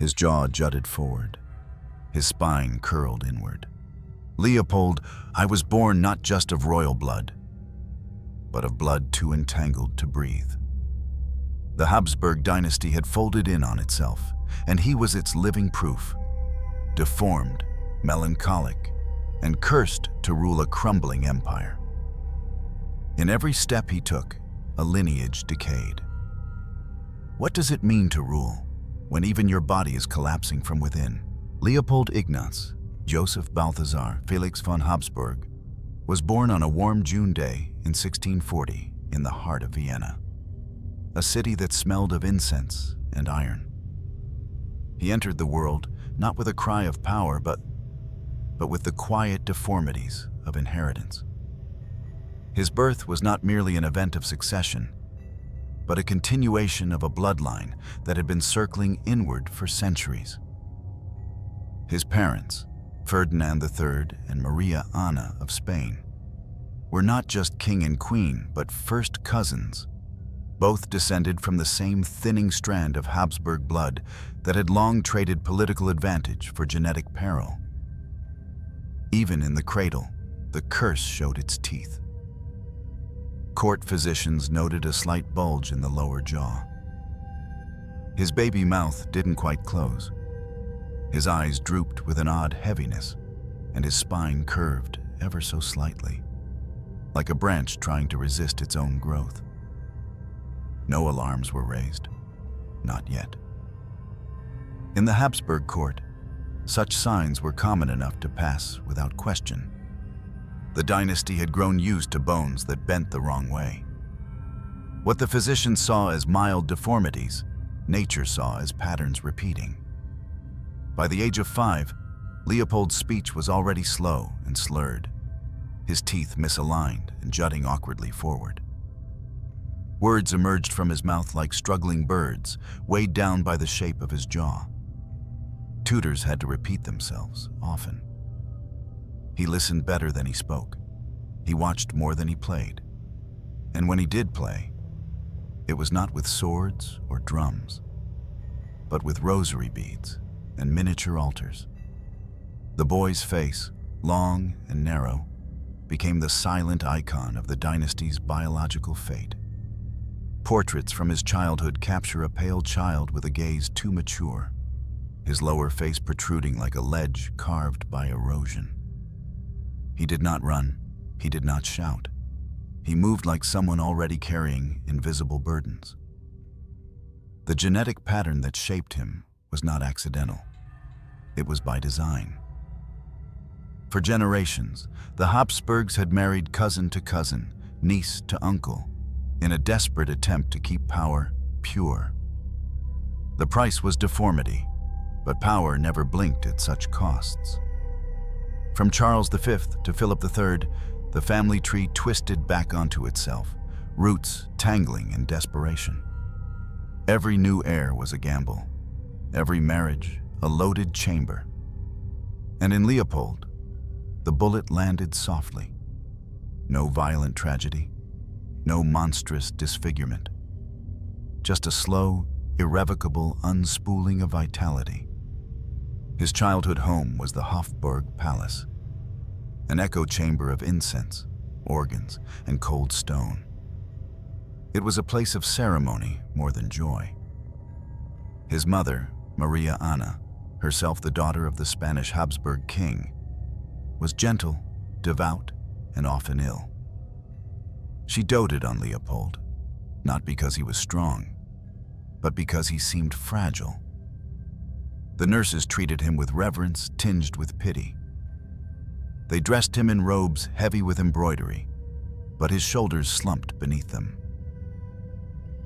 His jaw jutted forward, his spine curled inward. Leopold, I was born not just of royal blood, but of blood too entangled to breathe. The Habsburg dynasty had folded in on itself, and he was its living proof. Deformed, melancholic, and cursed to rule a crumbling empire. In every step he took, a lineage decayed. What does it mean to rule when even your body is collapsing from within? Leopold Ignaz, Joseph Balthasar Felix von Habsburg, was born on a warm June day in 1640 in the heart of Vienna, a city that smelled of incense and iron. He entered the world not with a cry of power, but with the quiet deformities of inheritance. His birth was not merely an event of succession, but a continuation of a bloodline that had been circling inward for centuries. His parents, Ferdinand III and Maria Ana of Spain, were not just king and queen, but first cousins, both descended from the same thinning strand of Habsburg blood that had long traded political advantage for genetic peril. Even in the cradle, the curse showed its teeth. Court physicians noted a slight bulge in the lower jaw. His baby mouth didn't quite close. His eyes drooped with an odd heaviness, and his spine curved ever so slightly, like a branch trying to resist its own growth. No alarms were raised, not yet. In the Habsburg court, such signs were common enough to pass without question. The dynasty had grown used to bones that bent the wrong way. What the physicians saw as mild deformities, nature saw as patterns repeating. By the age of 5, Leopold's speech was already slow and slurred, his teeth misaligned and jutting awkwardly forward. Words emerged from his mouth like struggling birds, weighed down by the shape of his jaw. Tutors had to repeat themselves often. He listened better than he spoke. He watched more than he played. And when he did play, it was not with swords or drums, but with rosary beads and miniature altars. The boy's face, long and narrow, became the silent icon of the dynasty's biological fate. Portraits from his childhood capture a pale child with a gaze too mature, his lower face protruding like a ledge carved by erosion. He did not run, he did not shout. He moved like someone already carrying invisible burdens. The genetic pattern that shaped him was not accidental. It was by design. For generations, the Habsburgs had married cousin to cousin, niece to uncle, in a desperate attempt to keep power pure. The price was deformity, but power never blinked at such costs. From Charles V to Philip III, the family tree twisted back onto itself, roots tangling in desperation. Every new heir was a gamble, every marriage a loaded chamber. And in Leopold, the bullet landed softly. No violent tragedy, no monstrous disfigurement. Just a slow, irrevocable unspooling of vitality. His childhood home was the Hofburg Palace, an echo chamber of incense, organs, and cold stone. It was a place of ceremony more than joy. His mother, Maria Ana, herself the daughter of the Spanish Habsburg king, was gentle, devout, and often ill. She doted on Leopold, not because he was strong, but because he seemed fragile. The nurses treated him with reverence tinged with pity. They dressed him in robes heavy with embroidery, but his shoulders slumped beneath them.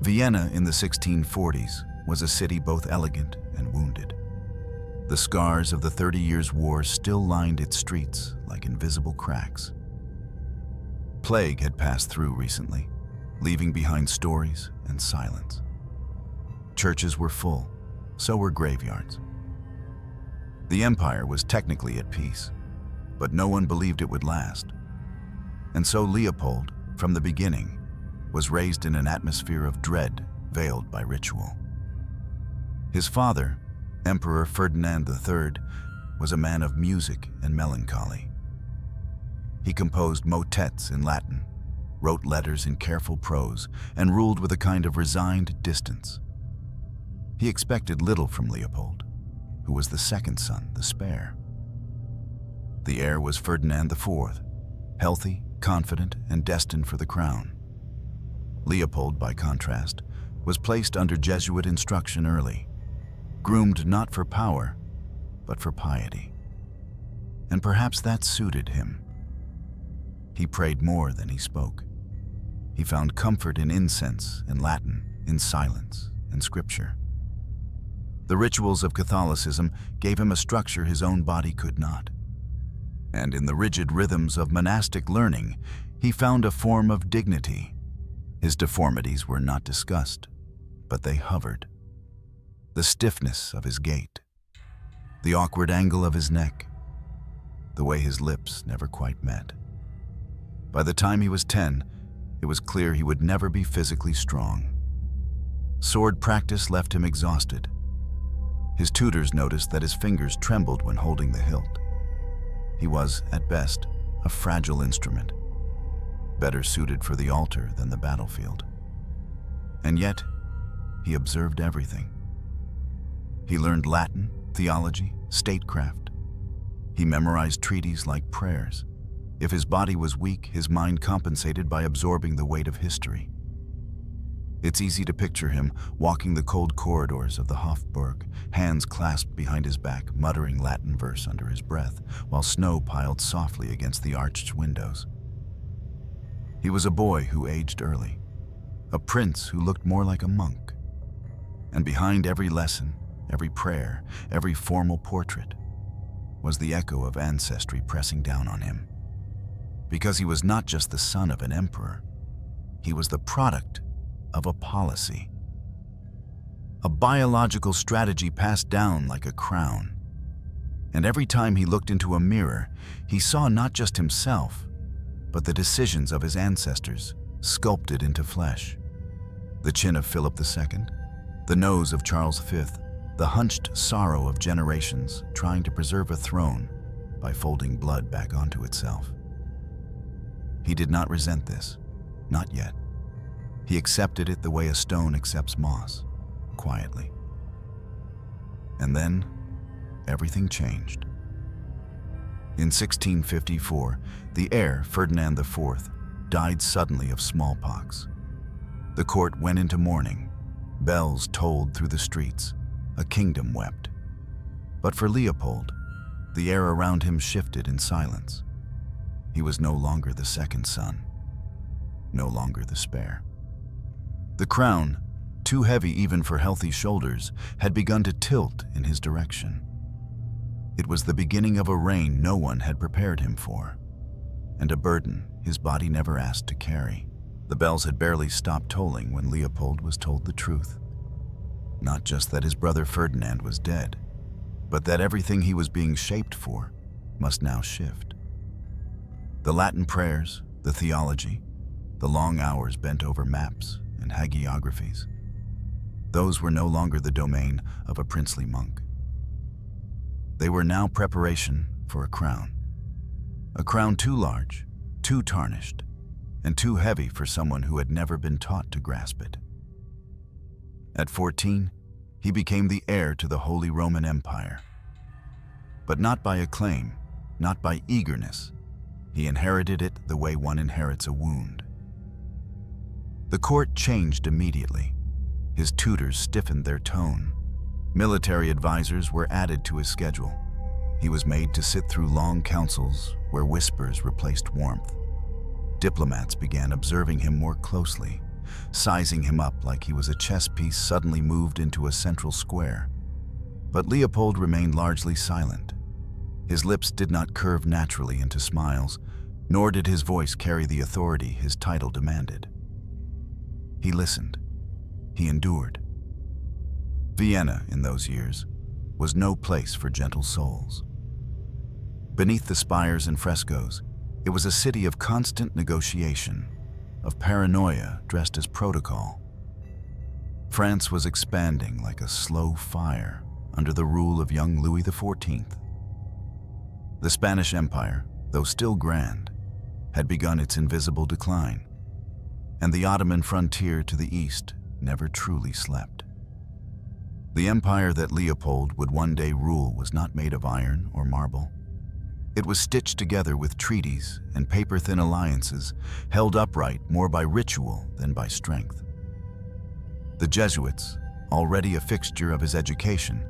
Vienna in the 1640s was a city both elegant and wounded. The scars of the 30 Years' War still lined its streets like invisible cracks. Plague had passed through recently, leaving behind stories and silence. Churches were full, so were graveyards. The empire was technically at peace, but no one believed it would last. And so Leopold, from the beginning, was raised in an atmosphere of dread veiled by ritual. His father, Emperor Ferdinand III was a man of music and melancholy. He composed motets in Latin, wrote letters in careful prose, and ruled with a kind of resigned distance. He expected little from Leopold, who was the second son, the spare. The heir was Ferdinand IV, healthy, confident, and destined for the crown. Leopold, by contrast, was placed under Jesuit instruction early, groomed not for power, but for piety. And perhaps that suited him. He prayed more than he spoke. He found comfort in incense, in Latin, in silence, in scripture. The rituals of Catholicism gave him a structure his own body could not. And in the rigid rhythms of monastic learning, he found a form of dignity. His deformities were not discussed, but they hovered. The stiffness of his gait, the awkward angle of his neck, the way his lips never quite met. By the time he was 10, it was clear he would never be physically strong. Sword practice left him exhausted. His tutors noticed that his fingers trembled when holding the hilt. He was, at best, a fragile instrument, better suited for the altar than the battlefield. And yet, he observed everything. He learned Latin, theology, statecraft. He memorized treaties like prayers. If his body was weak, his mind compensated by absorbing the weight of history. It's easy to picture him walking the cold corridors of the Habsburg, hands clasped behind his back, muttering Latin verse under his breath, while snow piled softly against the arched windows. He was a boy who aged early, a prince who looked more like a monk. And behind every lesson, every prayer, every formal portrait, was the echo of ancestry pressing down on him. Because he was not just the son of an emperor, he was the product of a policy. A biological strategy passed down like a crown. And every time he looked into a mirror, he saw not just himself, but the decisions of his ancestors sculpted into flesh. The chin of Philip II, the nose of Charles V, the hunched sorrow of generations trying to preserve a throne by folding blood back onto itself. He did not resent this, not yet. He accepted it the way a stone accepts moss, quietly. And then, everything changed. In 1654, the heir, Ferdinand IV, died suddenly of smallpox. The court went into mourning. Bells tolled through the streets. A kingdom wept. But for Leopold, the air around him shifted in silence. He was no longer the second son, no longer the spare. The crown, too heavy even for healthy shoulders, had begun to tilt in his direction. It was the beginning of a reign no one had prepared him for, and a burden his body never asked to carry. The bells had barely stopped tolling when Leopold was told the truth. Not just that his brother Ferdinand was dead, but that everything he was being shaped for must now shift. The Latin prayers, the theology, the long hours bent over maps and hagiographies, those were no longer the domain of a princely monk. They were now preparation for a crown too large, too tarnished, and too heavy for someone who had never been taught to grasp it. At 14, he became the heir to the Holy Roman Empire. But not by acclaim, not by eagerness. He inherited it the way one inherits a wound. The court changed immediately. His tutors stiffened their tone. Military advisors were added to his schedule. He was made to sit through long councils where whispers replaced warmth. Diplomats began observing him more closely, sizing him up like he was a chess piece suddenly moved into a central square. But Leopold remained largely silent. His lips did not curve naturally into smiles, nor did his voice carry the authority his title demanded. He listened. He endured. Vienna, in those years, was no place for gentle souls. Beneath the spires and frescoes, it was a city of constant negotiation, of paranoia dressed as protocol. France was expanding like a slow fire under the rule of young Louis XIV. The Spanish Empire, though still grand, had begun its invisible decline, and the Ottoman frontier to the east never truly slept. The empire that Leopold would one day rule was not made of iron or marble. It was stitched together with treaties and paper-thin alliances, held upright more by ritual than by strength. The Jesuits, already a fixture of his education,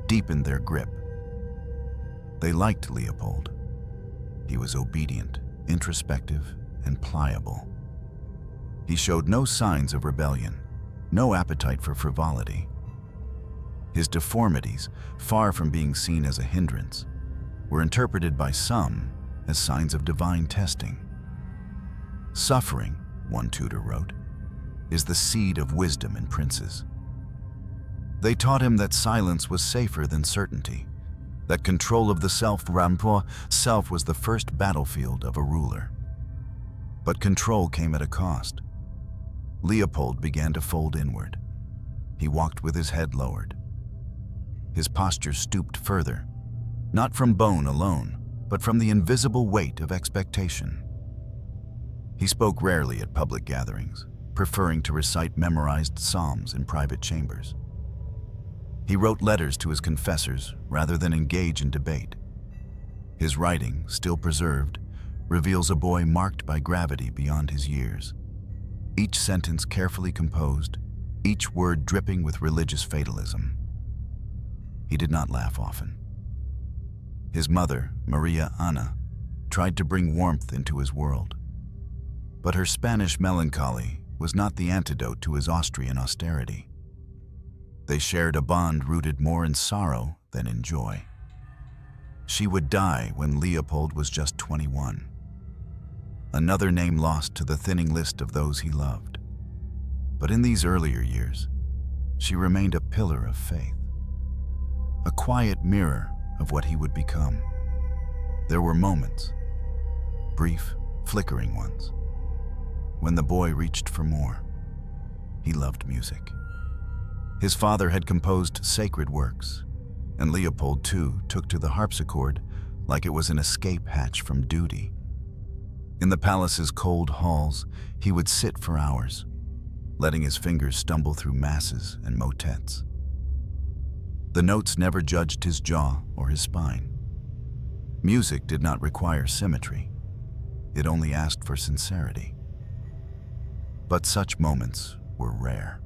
deepened their grip. They liked Leopold. He was obedient, introspective, and pliable. He showed no signs of rebellion, no appetite for frivolity. His deformities, far from being seen as a hindrance, were interpreted by some as signs of divine testing. Suffering, one tutor wrote, is the seed of wisdom in princes. They taught him that silence was safer than certainty, that control of the self was the first battlefield of a ruler. But control came at a cost. Leopold began to fold inward. He walked with his head lowered. His posture stooped further, not from bone alone, but from the invisible weight of expectation. He spoke rarely at public gatherings, preferring to recite memorized psalms in private chambers. He wrote letters to his confessors rather than engage in debate. His writing, still preserved, reveals a boy marked by gravity beyond his years. Each sentence carefully composed, each word dripping with religious fatalism. He did not laugh often. His mother, Maria Ana, tried to bring warmth into his world. But her Spanish melancholy was not the antidote to his Austrian austerity. They shared a bond rooted more in sorrow than in joy. She would die when Leopold was just 21. Another name lost to the thinning list of those he loved. But in these earlier years, she remained a pillar of faith, a quiet mirror of what he would become. There were moments, brief, flickering ones, when the boy reached for more. He loved music. His father had composed sacred works, and Leopold, too, took to the harpsichord like it was an escape hatch from duty. In the palace's cold halls, he would sit for hours, letting his fingers stumble through masses and motets. The notes never judged his jaw or his spine. Music did not require symmetry. It only asked for sincerity. But such moments were rare.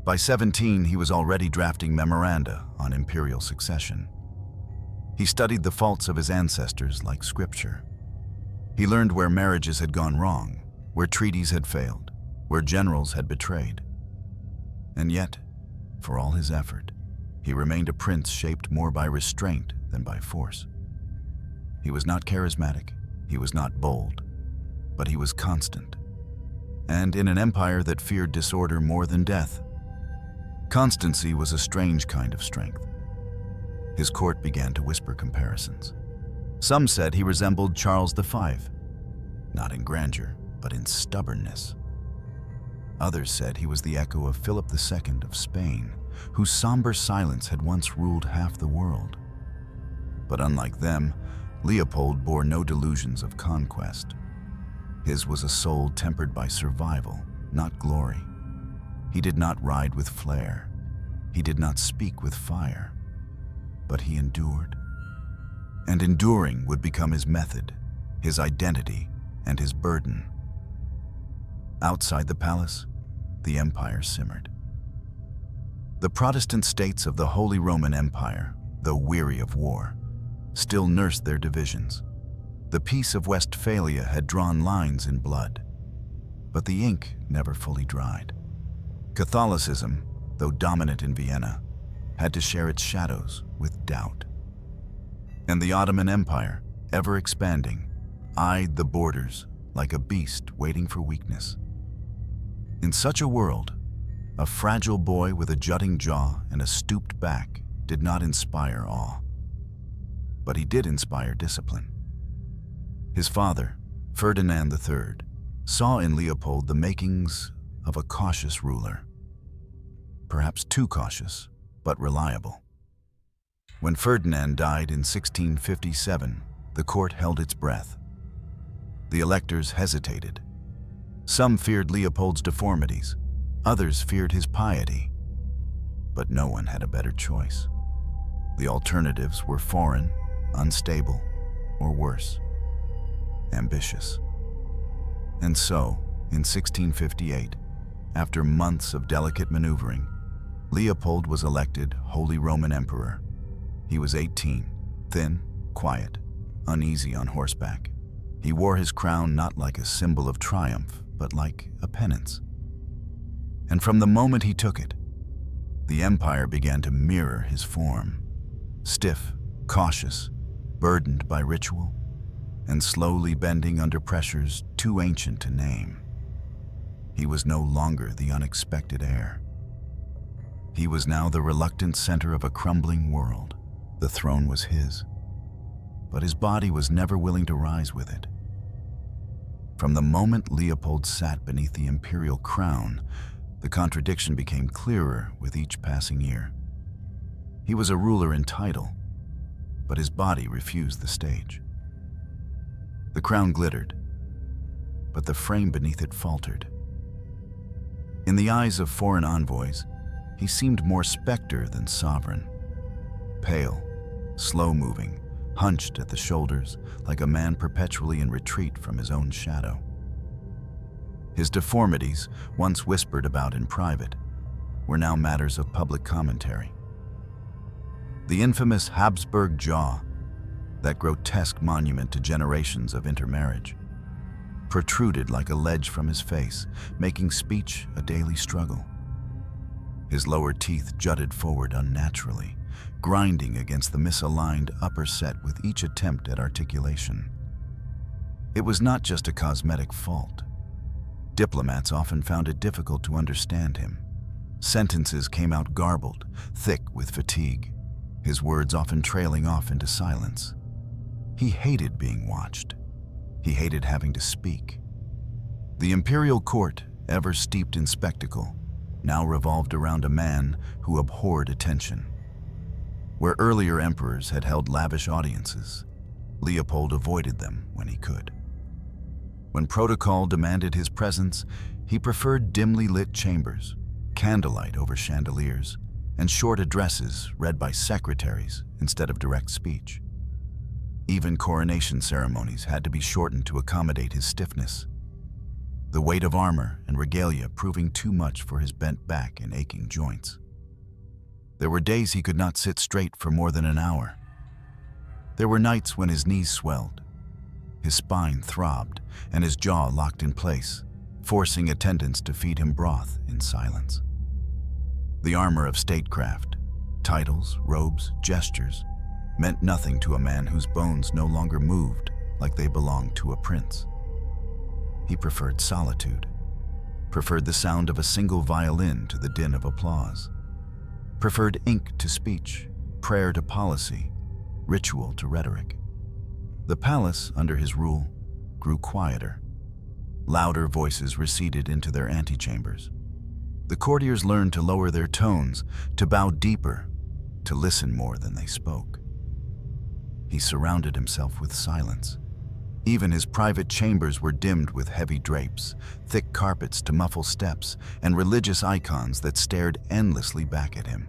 By 17, he was already drafting memoranda on imperial succession. He studied the faults of his ancestors like scripture. He learned where marriages had gone wrong, where treaties had failed, where generals had betrayed. And yet, for all his effort, he remained a prince shaped more by restraint than by force. He was not charismatic, he was not bold, but he was constant. And in an empire that feared disorder more than death, constancy was a strange kind of strength. His court began to whisper comparisons. Some said he resembled Charles V, not in grandeur, but in stubbornness. Others said he was the echo of Philip II of Spain, whose somber silence had once ruled half the world. But unlike them, Leopold bore no delusions of conquest. His was a soul tempered by survival, not glory. He did not ride with flair. He did not speak with fire. But he endured. And enduring would become his method, his identity, and his burden. Outside the palace, the empire simmered. The Protestant states of the Holy Roman Empire, though weary of war, still nursed their divisions. The Peace of Westphalia had drawn lines in blood, but the ink never fully dried. Catholicism, though dominant in Vienna, had to share its shadows with doubt. And the Ottoman Empire, ever expanding, eyed the borders like a beast waiting for weakness. In such a world, a fragile boy with a jutting jaw and a stooped back did not inspire awe. But he did inspire discipline. His father, Ferdinand III, saw in Leopold the makings of a cautious ruler. Perhaps too cautious, but reliable. When Ferdinand died in 1657, the court held its breath. The electors hesitated. Some feared Leopold's deformities, others feared his piety. But no one had a better choice. The alternatives were foreign, unstable, or worse, ambitious. And so, in 1658, after months of delicate maneuvering, Leopold was elected Holy Roman Emperor. He was 18, thin, quiet, uneasy on horseback. He wore his crown not like a symbol of triumph, but like a penance. And from the moment he took it, the empire began to mirror his form. Stiff, cautious, burdened by ritual, and slowly bending under pressures too ancient to name. He was no longer the unexpected heir. He was now the reluctant center of a crumbling world. The throne was his, but his body was never willing to rise with it. From the moment Leopold sat beneath the imperial crown, the contradiction became clearer with each passing year. He was a ruler in title, but his body refused the stage. The crown glittered, but the frame beneath it faltered. In the eyes of foreign envoys, he seemed more specter than sovereign. Pale, slow-moving, hunched at the shoulders like a man perpetually in retreat from his own shadow. His deformities, once whispered about in private, were now matters of public commentary. The infamous Habsburg jaw, that grotesque monument to generations of intermarriage, protruded like a ledge from his face, making speech a daily struggle. His lower teeth jutted forward unnaturally, grinding against the misaligned upper set with each attempt at articulation. It was not just a cosmetic fault. Diplomats often found it difficult to understand him. Sentences came out garbled, thick with fatigue, his words often trailing off into silence. He hated being watched. He hated having to speak. The imperial court, ever steeped in spectacle, now revolved around a man who abhorred attention. Where earlier emperors had held lavish audiences, Leopold avoided them when he could. When protocol demanded his presence, he preferred dimly lit chambers, candlelight over chandeliers, and short addresses read by secretaries instead of direct speech. Even coronation ceremonies had to be shortened to accommodate his stiffness, the weight of armor and regalia proving too much for his bent back and aching joints. There were days he could not sit straight for more than an hour. There were nights when his knees swelled, his spine throbbed, and his jaw locked in place, forcing attendants to feed him broth in silence. The armor of statecraft, titles, robes, gestures, meant nothing to a man whose bones no longer moved like they belonged to a prince. He preferred solitude, preferred the sound of a single violin to the din of applause, preferred ink to speech, prayer to policy, ritual to rhetoric. The palace, under his rule, grew quieter. Louder voices receded into their antechambers. The courtiers learned to lower their tones, to bow deeper, to listen more than they spoke. He surrounded himself with silence. Even his private chambers were dimmed with heavy drapes, thick carpets to muffle steps, and religious icons that stared endlessly back at him.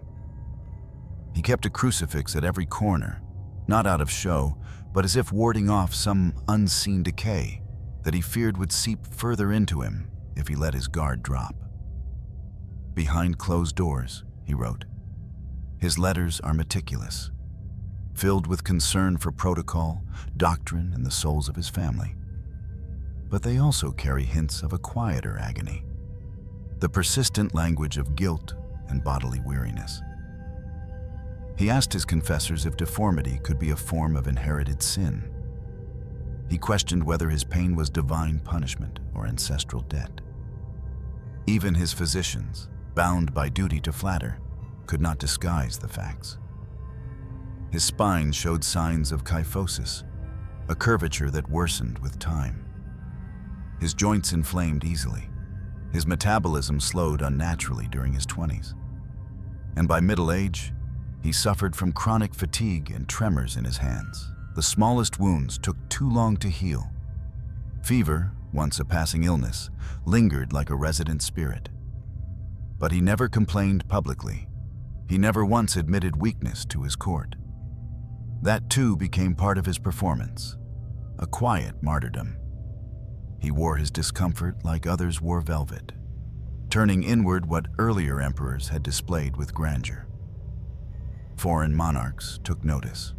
He kept a crucifix at every corner, not out of show, but as if warding off some unseen decay that he feared would seep further into him if he let his guard drop. Behind closed doors, he wrote, his letters are meticulous, filled with concern for protocol, doctrine, and the souls of his family. But they also carry hints of a quieter agony, the persistent language of guilt and bodily weariness. He asked his confessors if deformity could be a form of inherited sin. He questioned whether his pain was divine punishment or ancestral debt. Even his physicians, bound by duty to flatter, could not disguise the facts. His spine showed signs of kyphosis, a curvature that worsened with time. His joints inflamed easily. His metabolism slowed unnaturally during his 20s. And by middle age, he suffered from chronic fatigue and tremors in his hands. The smallest wounds took too long to heal. Fever, once a passing illness, lingered like a resident spirit. But he never complained publicly. He never once admitted weakness to his court. That too became part of his performance, a quiet martyrdom. He wore his discomfort like others wore velvet, turning inward what earlier emperors had displayed with grandeur. Foreign monarchs took notice.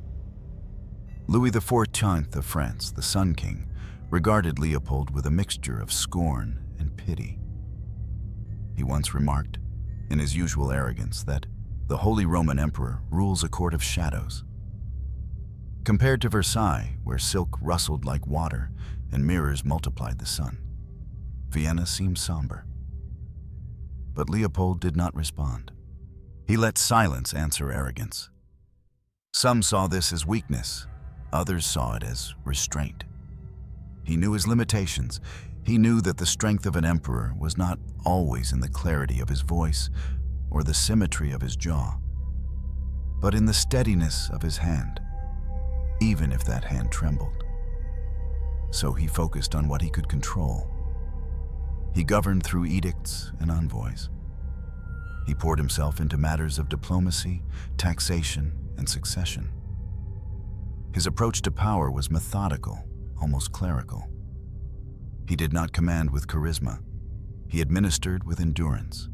Louis XIV of France, the Sun King, regarded Leopold with a mixture of scorn and pity. He once remarked, in his usual arrogance, that the Holy Roman Emperor rules a court of shadows. Compared to Versailles, where silk rustled like water and mirrors multiplied the sun, Vienna seemed somber. But Leopold did not respond. He let silence answer arrogance. Some saw this as weakness, others saw it as restraint. He knew his limitations. He knew that the strength of an emperor was not always in the clarity of his voice or the symmetry of his jaw, but in the steadiness of his hand, even if that hand trembled. So he focused on what he could control. He governed through edicts and envoys. He poured himself into matters of diplomacy, taxation, and succession. His approach to power was methodical, almost clerical. He did not command with charisma. He administered with endurance.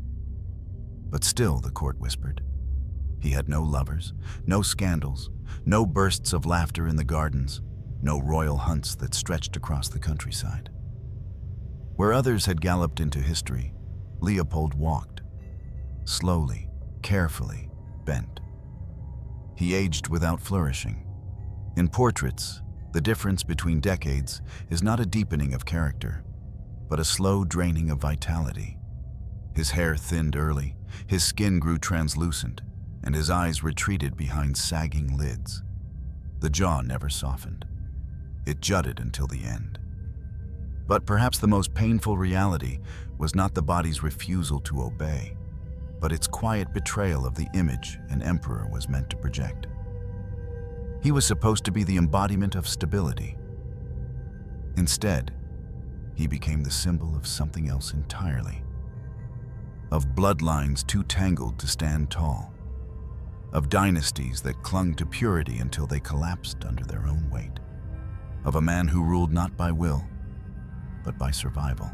But still, the court whispered, he had no lovers, no scandals, no bursts of laughter in the gardens, no royal hunts that stretched across the countryside. Where others had galloped into history, Leopold walked, slowly, carefully, bent. He aged without flourishing. In portraits, the difference between decades is not a deepening of character, but a slow draining of vitality. His hair thinned early, his skin grew translucent, and his eyes retreated behind sagging lids. The jaw never softened. It jutted until the end. But perhaps the most painful reality was not the body's refusal to obey, but its quiet betrayal of the image an emperor was meant to project. He was supposed to be the embodiment of stability. Instead, he became the symbol of something else entirely. Of bloodlines too tangled to stand tall. Of dynasties that clung to purity until they collapsed under their own weight. Of a man who ruled not by will, but by survival.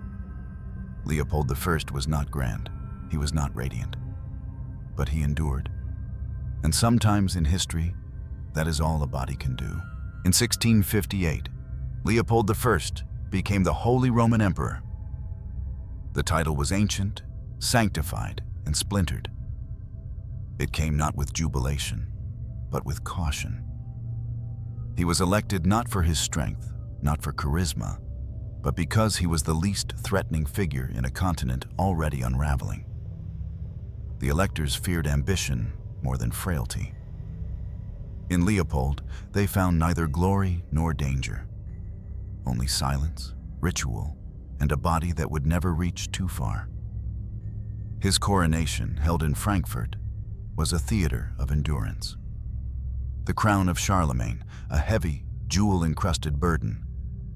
Leopold I was not grand, he was not radiant, but he endured. And sometimes in history, that is all a body can do. In 1658, Leopold I became the Holy Roman Emperor. The title was ancient, sanctified, and splintered. It came not with jubilation, but with caution. He was elected not for his strength, not for charisma, but because he was the least threatening figure in a continent already unraveling. The electors feared ambition more than frailty. In Leopold, they found neither glory nor danger, only silence, ritual, and a body that would never reach too far. His coronation, held in Frankfurt, was a theater of endurance. The crown of Charlemagne, a heavy, jewel-encrusted burden,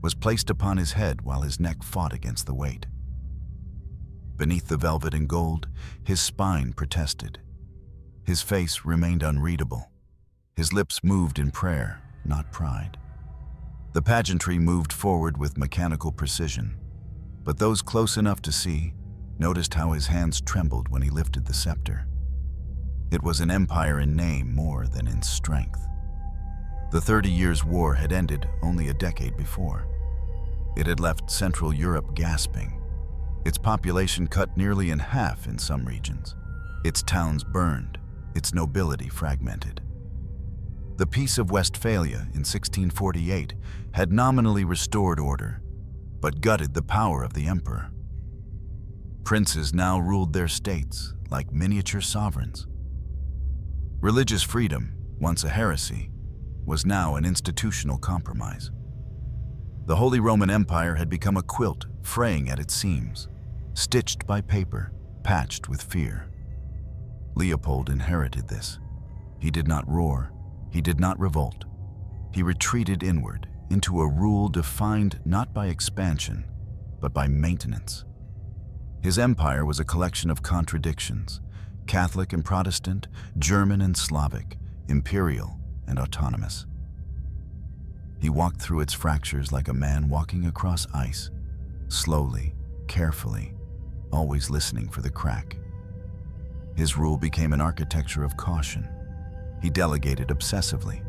was placed upon his head while his neck fought against the weight. Beneath the velvet and gold, his spine protested. His face remained unreadable. His lips moved in prayer, not pride. The pageantry moved forward with mechanical precision, but those close enough to see noticed how his hands trembled when he lifted the scepter. It was an empire in name more than in strength. The 30 Years' War had ended only a decade before. It had left Central Europe gasping, its population cut nearly in half in some regions, its towns burned, its nobility fragmented. The Peace of Westphalia in 1648 had nominally restored order, but gutted the power of the emperor. Princes now ruled their states like miniature sovereigns. Religious freedom, once a heresy, was now an institutional compromise. The Holy Roman Empire had become a quilt fraying at its seams, stitched by paper, patched with fear. Leopold inherited this. He did not roar, he did not revolt. He retreated inward into a rule defined not by expansion, but by maintenance. His empire was a collection of contradictions, Catholic and Protestant, German and Slavic, imperial and autonomous. He walked through its fractures like a man walking across ice, slowly, carefully, always listening for the crack. His rule became an architecture of caution. He delegated obsessively.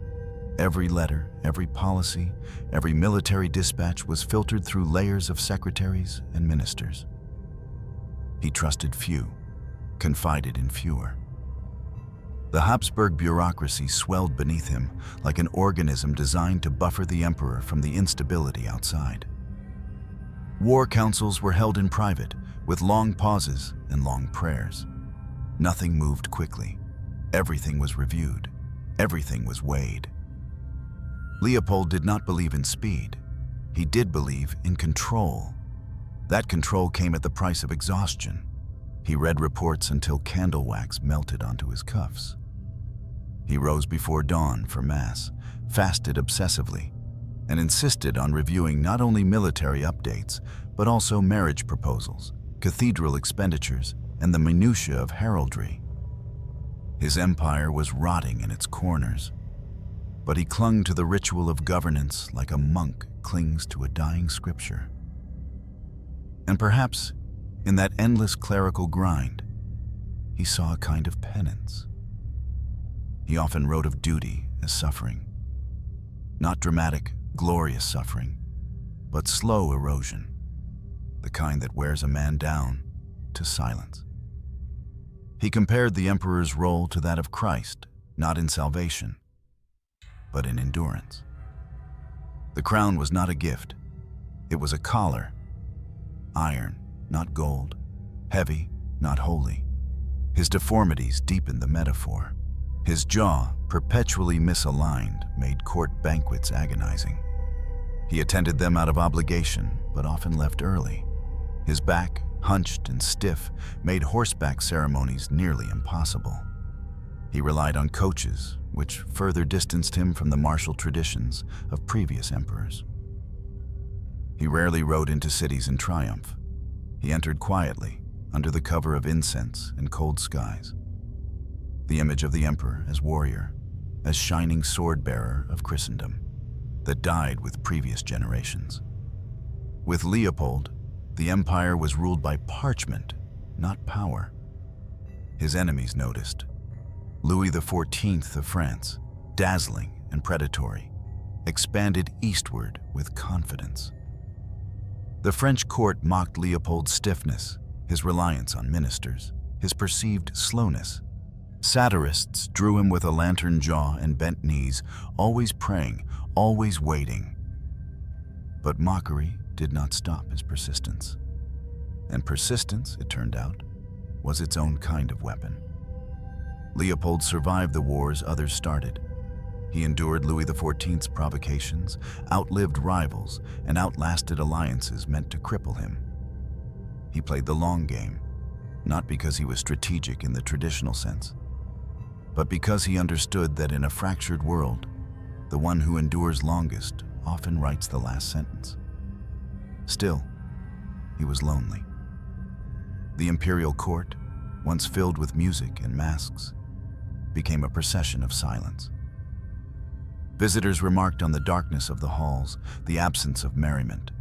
Every letter, every policy, every military dispatch was filtered through layers of secretaries and ministers. He trusted few, confided in fewer. The Habsburg bureaucracy swelled beneath him like an organism designed to buffer the emperor from the instability outside. War councils were held in private, with long pauses and long prayers. Nothing moved quickly. Everything was reviewed. Everything was weighed. Leopold did not believe in speed. He did believe in control. That control came at the price of exhaustion. He read reports until candle wax melted onto his cuffs. He rose before dawn for mass, fasted obsessively, and insisted on reviewing not only military updates, but also marriage proposals, cathedral expenditures, and the minutiae of heraldry. His empire was rotting in its corners, but he clung to the ritual of governance like a monk clings to a dying scripture. And perhaps, in that endless clerical grind, he saw a kind of penance. He often wrote of duty as suffering. Not dramatic, glorious suffering, but slow erosion, the kind that wears a man down to silence. He compared the emperor's role to that of Christ, not in salvation, but in endurance. The crown was not a gift. It was a collar. Iron, not gold. Heavy, not holy. His deformities deepened the metaphor. His jaw, perpetually misaligned, made court banquets agonizing. He attended them out of obligation, but often left early. His back, hunched and stiff, made horseback ceremonies nearly impossible. He relied on coaches, which further distanced him from the martial traditions of previous emperors. He rarely rode into cities in triumph. He entered quietly, under the cover of incense and cold skies. The image of the emperor as warrior, as shining sword-bearer of Christendom, that died with previous generations. With Leopold, the empire was ruled by parchment, not power. His enemies noticed. Louis XIV of France, dazzling and predatory, expanded eastward with confidence. The French court mocked Leopold's stiffness, his reliance on ministers, his perceived slowness. Satirists drew him with a lantern jaw and bent knees, always praying, always waiting. But mockery did not stop his persistence. And persistence, it turned out, was its own kind of weapon. Leopold survived the wars others started. He endured Louis XIV's provocations, outlived rivals, and outlasted alliances meant to cripple him. He played the long game, not because he was strategic in the traditional sense, but because he understood that in a fractured world, the one who endures longest often writes the last sentence. Still, he was lonely. The imperial court, once filled with music and masks, became a procession of silence. Visitors remarked on the darkness of the halls, the absence of merriment.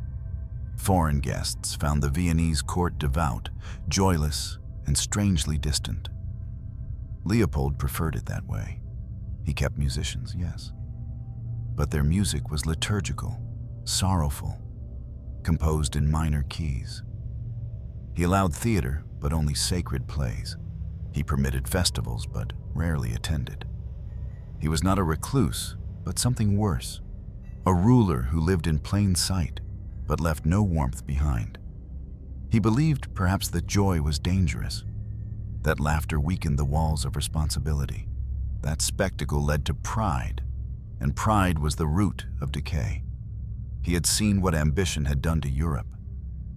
Foreign guests found the Viennese court devout, joyless, and strangely distant. Leopold preferred it that way. He kept musicians, yes, but their music was liturgical, sorrowful, composed in minor keys. He allowed theater, but only sacred plays. He permitted festivals, but rarely attended. He was not a recluse, but something worse, a ruler who lived in plain sight, but left no warmth behind. He believed perhaps that joy was dangerous, that laughter weakened the walls of responsibility. That spectacle led to pride, and pride was the root of decay. He had seen what ambition had done to Europe.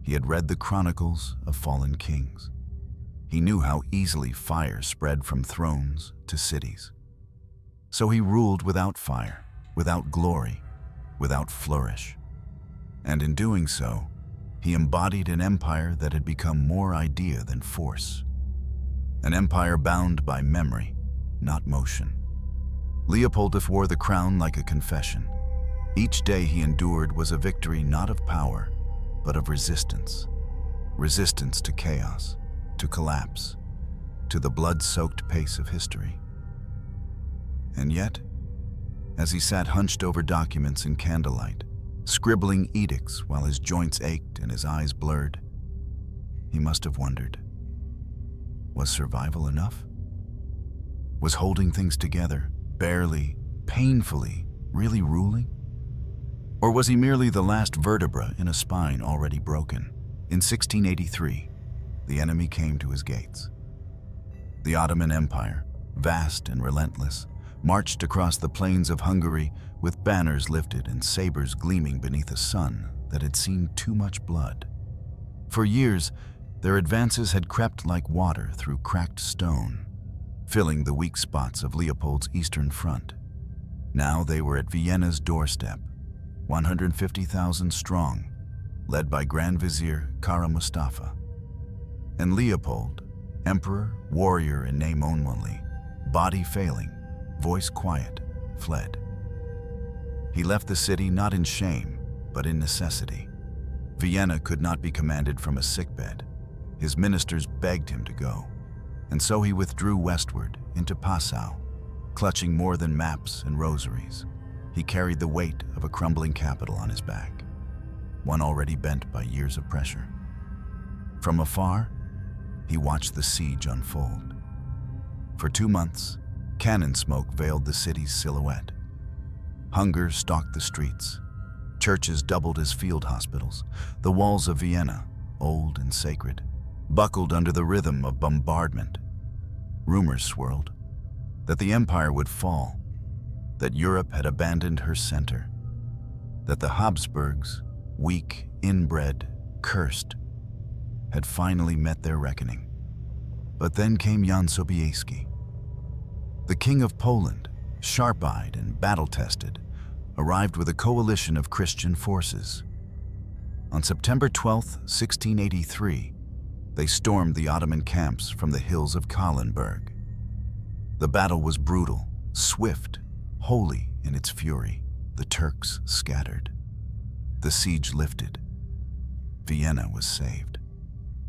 He had read the chronicles of fallen kings. He knew how easily fire spread from thrones to cities. So he ruled without fire, without glory, without flourish. And in doing so, he embodied an empire that had become more idea than force. An empire bound by memory, not motion. Leopold I wore the crown like a confession. Each day he endured was a victory not of power, but of resistance. Resistance to chaos, to collapse, to the blood-soaked pace of history. And yet, as he sat hunched over documents in candlelight, scribbling edicts while his joints ached and his eyes blurred, he must have wondered, was survival enough? Was holding things together, barely, painfully, really ruling? Or was he merely the last vertebra in a spine already broken? In 1683, the enemy came to his gates. The Ottoman Empire, vast and relentless, marched across the plains of Hungary with banners lifted and sabers gleaming beneath a sun that had seen too much blood. For years, their advances had crept like water through cracked stone, filling the weak spots of Leopold's eastern front. Now they were at Vienna's doorstep, 150,000 strong, led by Grand Vizier Kara Mustafa. And Leopold, emperor, warrior in name only, body failing, voice quiet, fled. He left the city not in shame, but in necessity. Vienna could not be commanded from a sickbed. His ministers begged him to go, and so he withdrew westward into Passau, clutching more than maps and rosaries. He carried the weight of a crumbling capital on his back, one already bent by years of pressure. From afar, he watched the siege unfold. For 2 months, cannon smoke veiled the city's silhouette. Hunger stalked the streets. Churches doubled as field hospitals. The walls of Vienna, old and sacred, buckled under the rhythm of bombardment. Rumors swirled that the empire would fall, that Europe had abandoned her center, that the Habsburgs, weak, inbred, cursed, had finally met their reckoning. But then came Jan Sobieski. The King of Poland, sharp-eyed and battle-tested, arrived with a coalition of Christian forces. On September 12, 1683, they stormed the Ottoman camps from the hills of Kahlenberg. The battle was brutal, swift, holy in its fury. The Turks scattered. The siege lifted. Vienna was saved.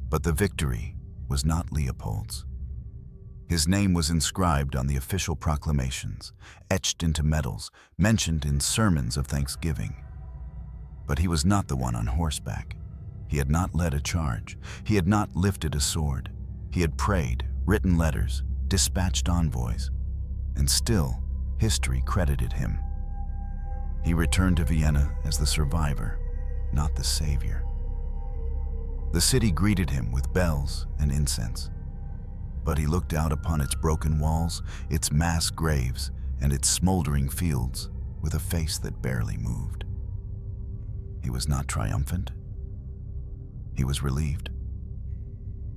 But the victory was not Leopold's. His name was inscribed on the official proclamations, etched into medals, mentioned in sermons of thanksgiving. But he was not the one on horseback. He had not led a charge. He had not lifted a sword. He had prayed, written letters, dispatched envoys, and still history credited him. He returned to Vienna as the survivor, not the savior. The city greeted him with bells and incense, but he looked out upon its broken walls, its mass graves, and its smoldering fields with a face that barely moved. He was not triumphant. He was relieved.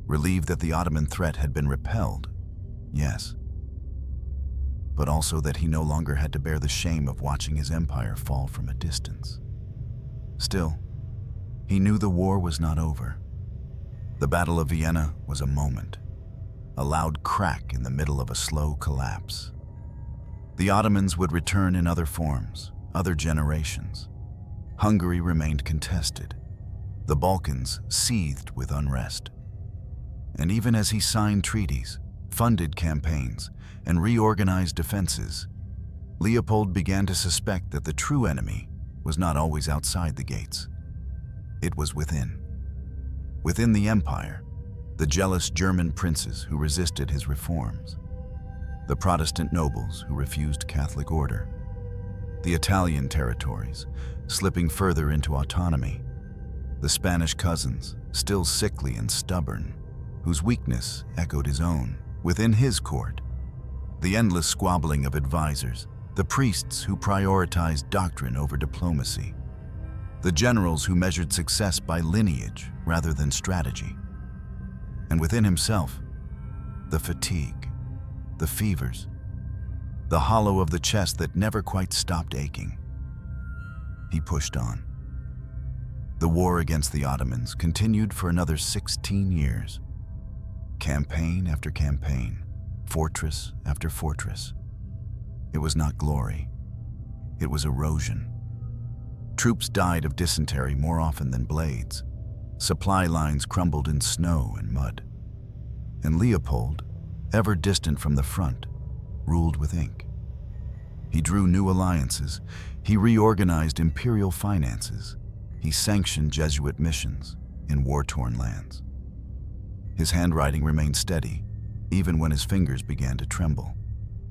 Relieved that the Ottoman threat had been repelled, yes, but also that he no longer had to bear the shame of watching his empire fall from a distance. Still, he knew the war was not over. The Battle of Vienna was a moment, a loud crack in the middle of a slow collapse. The Ottomans would return in other forms, other generations. Hungary remained contested. The Balkans seethed with unrest. And even as he signed treaties, funded campaigns, and reorganized defenses, Leopold began to suspect that the true enemy was not always outside the gates. It was within. Within the empire, the jealous German princes who resisted his reforms, the Protestant nobles who refused Catholic order, the Italian territories slipping further into autonomy, the Spanish cousins, still sickly and stubborn, whose weakness echoed his own, within his court, the endless squabbling of advisors, the priests who prioritized doctrine over diplomacy, the generals who measured success by lineage rather than strategy. And within himself, the fatigue, the fevers, the hollow of the chest that never quite stopped aching. He pushed on. The war against the Ottomans continued for another 16 years. Campaign after campaign, fortress after fortress. It was not glory. It was erosion. Troops died of dysentery more often than blades. Supply lines crumbled in snow and mud. And Leopold, ever distant from the front, ruled with ink. He drew new alliances. He reorganized imperial finances. He sanctioned Jesuit missions in war-torn lands. His handwriting remained steady, even when his fingers began to tremble.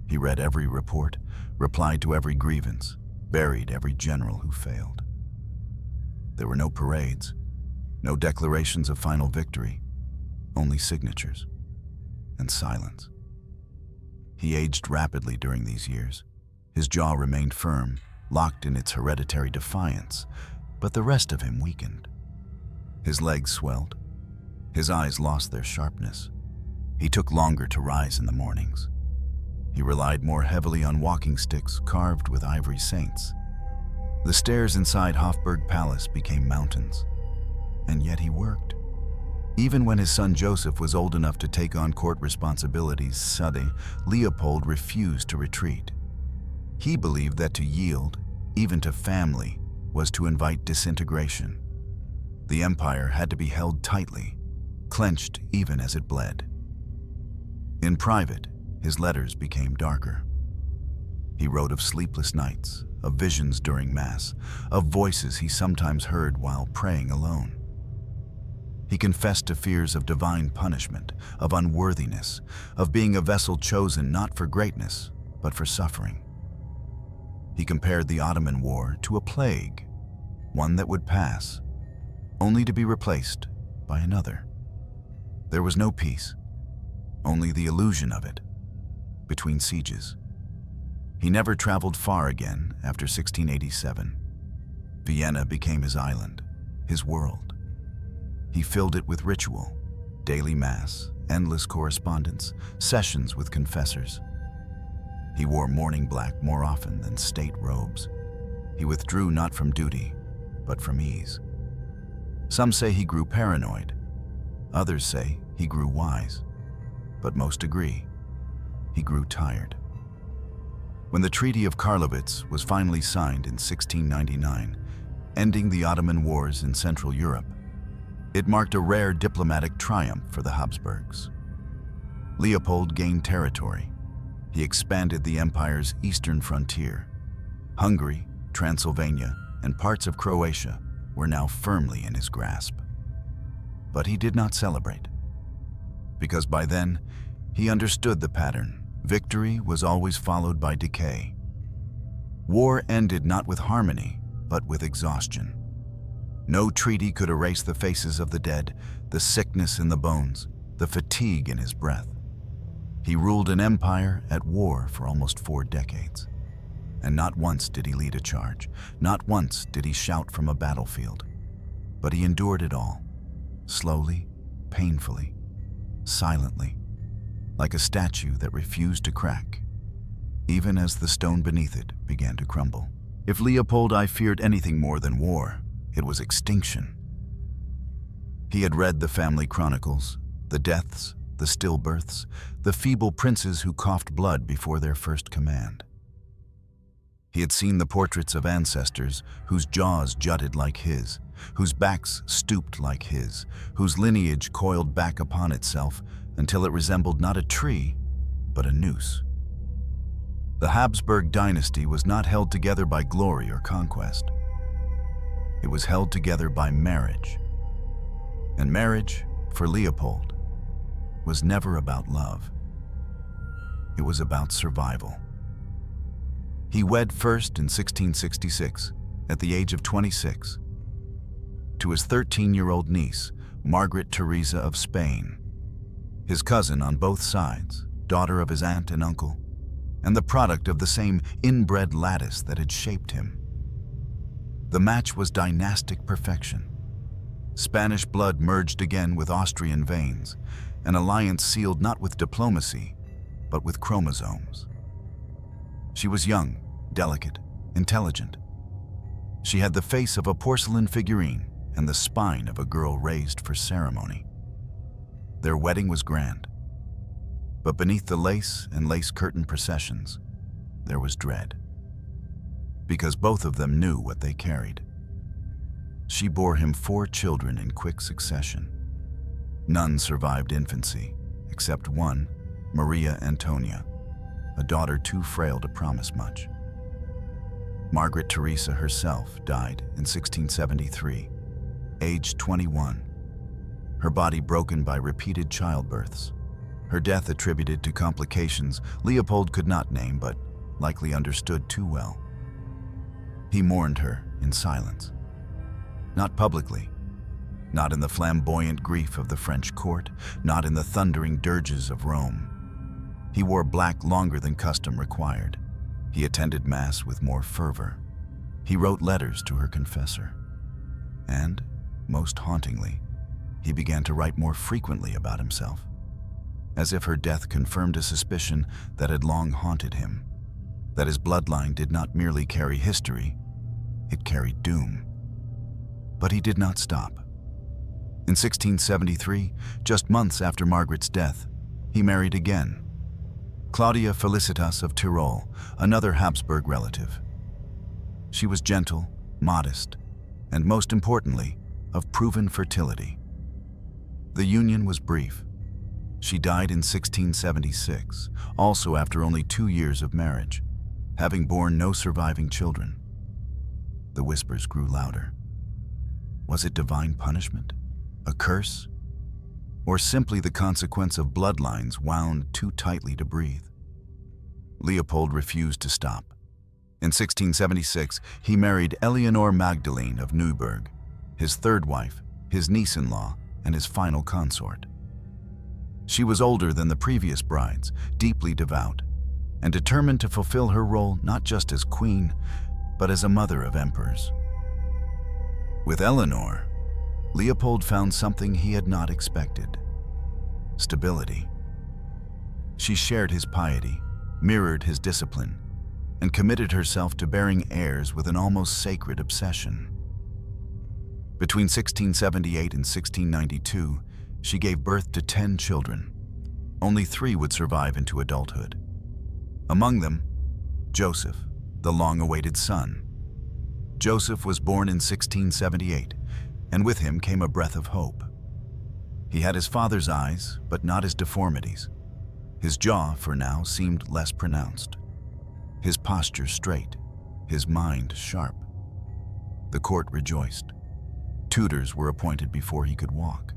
He read every report, replied to every grievance, buried every general who failed. There were no parades, no declarations of final victory, only signatures and silence. He aged rapidly during these years. His jaw remained firm, locked in its hereditary defiance, but the rest of him weakened. His legs swelled. His eyes lost their sharpness. He took longer to rise in the mornings. He relied more heavily on walking sticks carved with ivory saints. The stairs inside Habsburg Palace became mountains, and yet he worked. Even when his son Joseph was old enough to take on court responsibilities, suddenly, Leopold refused to retreat. He believed that to yield, even to family, was to invite disintegration. The empire had to be held tightly, clenched even as it bled. In private, his letters became darker. He wrote of sleepless nights, of visions during Mass, of voices he sometimes heard while praying alone. He confessed to fears of divine punishment, of unworthiness, of being a vessel chosen not for greatness, but for suffering. He compared the Ottoman War to a plague, one that would pass, only to be replaced by another. There was no peace, only the illusion of it, between sieges. He never traveled far again after 1687. Vienna became his island, his world. He filled it with ritual, daily mass, endless correspondence, sessions with confessors. He wore mourning black more often than state robes. He withdrew not from duty, but from ease. Some say he grew paranoid. Others say he grew wise. But most agree, he grew tired. When the Treaty of Karlowitz was finally signed in 1699, ending the Ottoman wars in Central Europe, it marked a rare diplomatic triumph for the Habsburgs. Leopold gained territory. He expanded the empire's eastern frontier. Hungary, Transylvania, and parts of Croatia were now firmly in his grasp. But he did not celebrate, because by then, he understood the pattern. Victory was always followed by decay. War ended not with harmony, but with exhaustion. No treaty could erase the faces of the dead, the sickness in the bones, the fatigue in his breath. He ruled an empire at war for almost 4 decades. And not once did he lead a charge. Not once did he shout from a battlefield. But he endured it all, slowly, painfully, silently, like a statue that refused to crack, even as the stone beneath it began to crumble. If Leopold I feared anything more than war, it was extinction. He had read the family chronicles, the deaths, the stillbirths, the feeble princes who coughed blood before their first command. He had seen the portraits of ancestors whose jaws jutted like his, whose backs stooped like his, whose lineage coiled back upon itself until it resembled not a tree, but a noose. The Habsburg dynasty was not held together by glory or conquest. It was held together by marriage. And marriage, for Leopold, was never about love. It was about survival. He wed first in 1666, at the age of 26, to his 13-year-old niece, Margaret Theresa of Spain, his cousin on both sides, daughter of his aunt and uncle, and the product of the same inbred lattice that had shaped him. The match was dynastic perfection. Spanish blood merged again with Austrian veins, an alliance sealed not with diplomacy, but with chromosomes. She was young, delicate, intelligent. She had the face of a porcelain figurine and the spine of a girl raised for ceremony. Their wedding was grand, but beneath the lace and lace curtain processions, there was dread. Because both of them knew what they carried. She bore him 4 children in quick succession. None survived infancy, except one, Maria Antonia, a daughter too frail to promise much. Margaret Theresa herself died in 1673, aged 21, her body broken by repeated childbirths. Her death attributed to complications Leopold could not name but likely understood too well. He mourned her in silence. Not publicly, not in the flamboyant grief of the French court, not in the thundering dirges of Rome. He wore black longer than custom required. He attended Mass with more fervor. He wrote letters to her confessor. And, most hauntingly, he began to write more frequently about himself, as if her death confirmed a suspicion that had long haunted him, that his bloodline did not merely carry history, it carried doom. But he did not stop. In 1673, just months after Margaret's death, he married again. Claudia Felicitas of Tyrol, another Habsburg relative. She was gentle, modest, and most importantly, of proven fertility. The union was brief. She died in 1676, also after only 2 years of marriage, having borne no surviving children. The whispers grew louder. Was it divine punishment? A curse? Or simply the consequence of bloodlines wound too tightly to breathe? Leopold refused to stop. In 1676, he married Eleanor Magdalene of Neuburg, his third wife, his niece-in-law, and his final consort. She was older than the previous brides, deeply devout, and determined to fulfill her role not just as queen, but as a mother of emperors. With Eleanor, Leopold found something he had not expected: stability. She shared his piety, mirrored his discipline, and committed herself to bearing heirs with an almost sacred obsession. Between 1678 and 1692, she gave birth to 10 children. Only 3 would survive into adulthood. Among them, Joseph, the long-awaited son. Joseph was born in 1678, and with him came a breath of hope. He had his father's eyes, but not his deformities. His jaw, for now, seemed less pronounced. His posture straight, his mind sharp. The court rejoiced. Tutors were appointed before he could walk.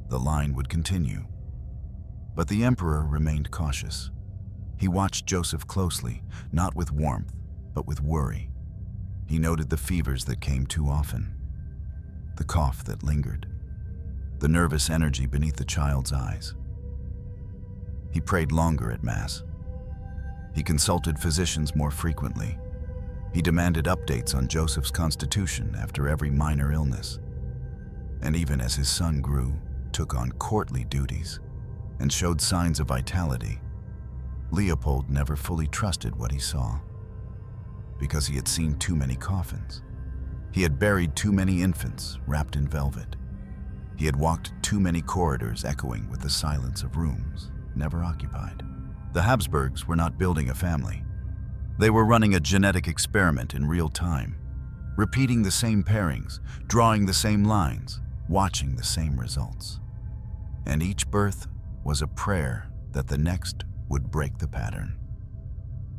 The line would continue. But the emperor remained cautious. He watched Joseph closely, not with warmth, but with worry. He noted the fevers that came too often, the cough that lingered, the nervous energy beneath the child's eyes. He prayed longer at Mass. He consulted physicians more frequently. He demanded updates on Joseph's constitution after every minor illness. And even as his son grew, took on courtly duties, and showed signs of vitality, Leopold never fully trusted what he saw, because he had seen too many coffins. He had buried too many infants wrapped in velvet. He had walked too many corridors echoing with the silence of rooms never occupied. The Habsburgs were not building a family. They were running a genetic experiment in real time, repeating the same pairings, drawing the same lines, watching the same results. And each birth was a prayer that the next would break the pattern.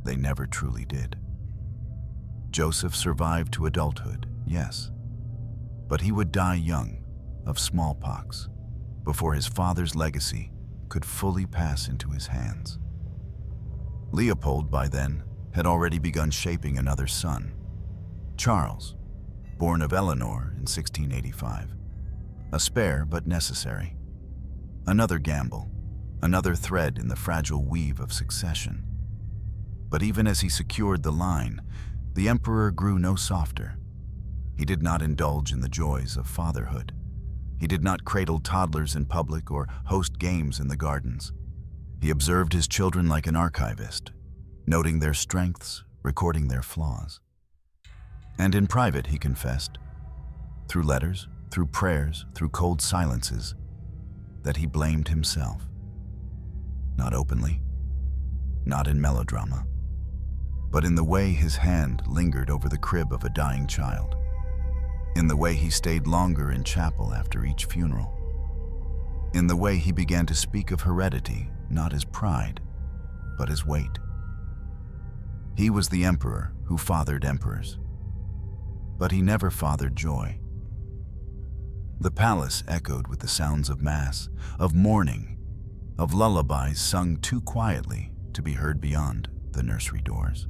They never truly did. Joseph survived to adulthood, yes, but he would die young, of smallpox, before his father's legacy could fully pass into his hands. Leopold, by then, had already begun shaping another son, Charles, born of Eleanor in 1685. A spare but necessary. Another gamble, another thread in the fragile weave of succession. But even as he secured the line, the emperor grew no softer. He did not indulge in the joys of fatherhood. He did not cradle toddlers in public or host games in the gardens. He observed his children like an archivist, noting their strengths, recording their flaws. And in private, he confessed, through letters, through prayers, through cold silences, that he blamed himself. Not openly, not in melodrama, but in the way his hand lingered over the crib of a dying child, in the way he stayed longer in chapel after each funeral, in the way he began to speak of heredity not as pride, but as weight. He was the emperor who fathered emperors, but he never fathered joy. The palace echoed with the sounds of mass, of mourning, of lullabies sung too quietly to be heard beyond the nursery doors.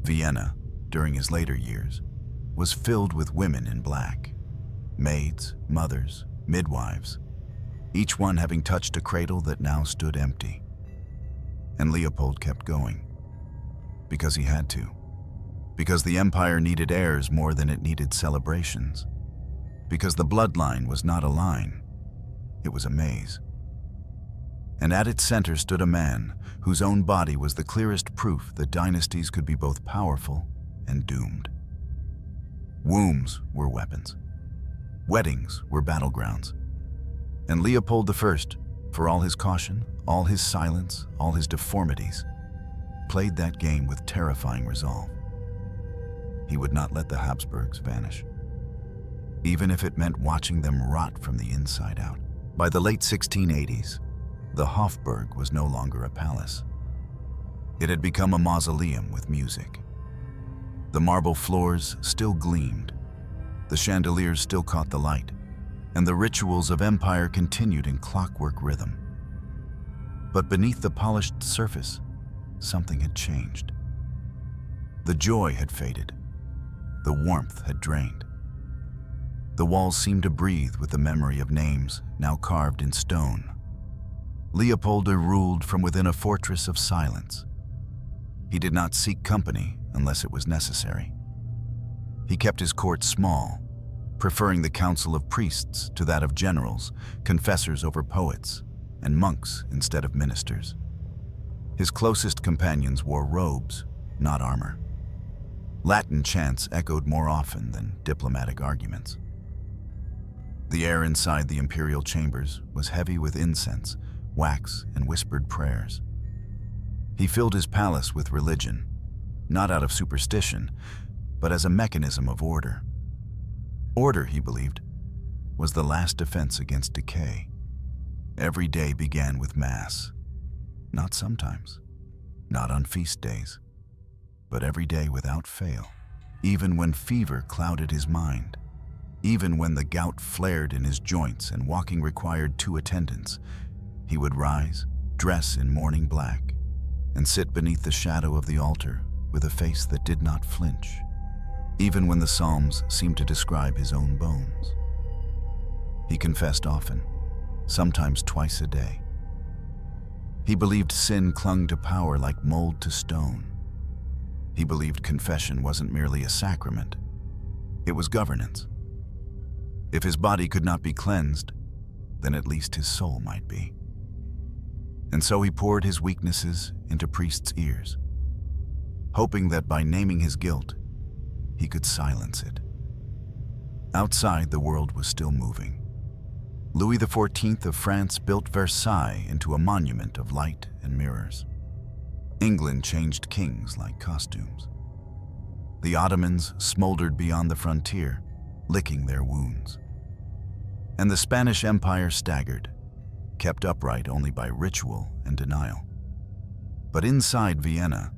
Vienna, during his later years, was filled with women in black, maids, mothers, midwives, each one having touched a cradle that now stood empty. And Leopold kept going, because he had to, because the empire needed heirs more than it needed celebrations, because the bloodline was not a line, it was a maze. And at its center stood a man whose own body was the clearest proof that dynasties could be both powerful and doomed. Wombs were weapons. Weddings were battlegrounds. And Leopold I, for all his caution, all his silence, all his deformities, played that game with terrifying resolve. He would not let the Habsburgs vanish, even if it meant watching them rot from the inside out. By the late 1680s, the Hofburg was no longer a palace. It had become a mausoleum with music. The marble floors still gleamed, the chandeliers still caught the light, and the rituals of empire continued in clockwork rhythm. But beneath the polished surface, something had changed. The joy had faded. The warmth had drained. The walls seemed to breathe with the memory of names now carved in stone. Leopold ruled from within a fortress of silence. He did not seek company unless it was necessary. He kept his court small, preferring the council of priests to that of generals, confessors over poets, and monks instead of ministers. His closest companions wore robes, not armor. Latin chants echoed more often than diplomatic arguments. The air inside the imperial chambers was heavy with incense, wax, and whispered prayers. He filled his palace with religion, not out of superstition, but as a mechanism of order. Order, he believed, was the last defense against decay. Every day began with Mass, not sometimes, not on feast days, but every day without fail, even when fever clouded his mind, even when the gout flared in his joints and walking required 2 attendants. He would rise, dress in mourning black, and sit beneath the shadow of the altar with a face that did not flinch, even when the Psalms seemed to describe his own bones. He confessed often, sometimes twice a day. He believed sin clung to power like mold to stone. He believed confession wasn't merely a sacrament, it was governance. If his body could not be cleansed, then at least his soul might be. And so he poured his weaknesses into priests' ears, hoping that by naming his guilt, he could silence it. Outside, the world was still moving. Louis XIV of France built Versailles into a monument of light and mirrors. England changed kings like costumes. The Ottomans smoldered beyond the frontier, licking their wounds. And the Spanish Empire staggered, kept upright only by ritual and denial. But inside Vienna,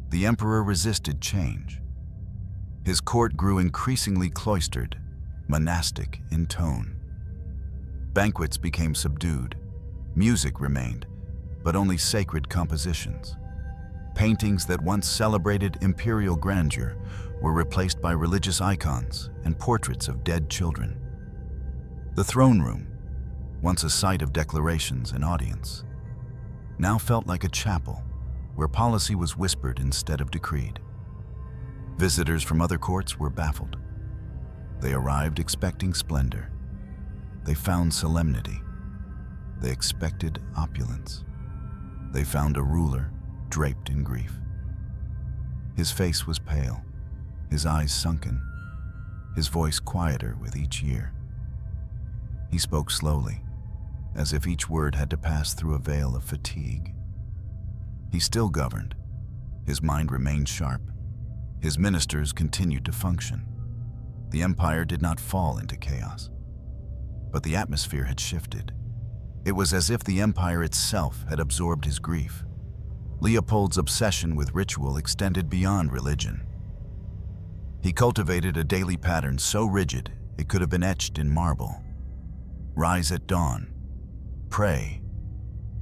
the emperor resisted change. His court grew increasingly cloistered, monastic in tone. Banquets became subdued. Music remained, but only sacred compositions. Paintings that once celebrated imperial grandeur were replaced by religious icons and portraits of dead children. The throne room, once a site of declarations and audience, now felt like a chapel where policy was whispered instead of decreed. Visitors from other courts were baffled. They arrived expecting splendor, They found solemnity. They expected opulence. They found a ruler draped in grief. His face was pale, his eyes sunken, his voice quieter with each year. He spoke slowly, as if each word had to pass through a veil of fatigue. He still governed. His mind remained sharp. His ministers continued to function. The empire did not fall into chaos. But the atmosphere had shifted. It was as if the empire itself had absorbed his grief. Leopold's obsession with ritual extended beyond religion. He cultivated a daily pattern so rigid it could have been etched in marble. Rise at dawn, pray,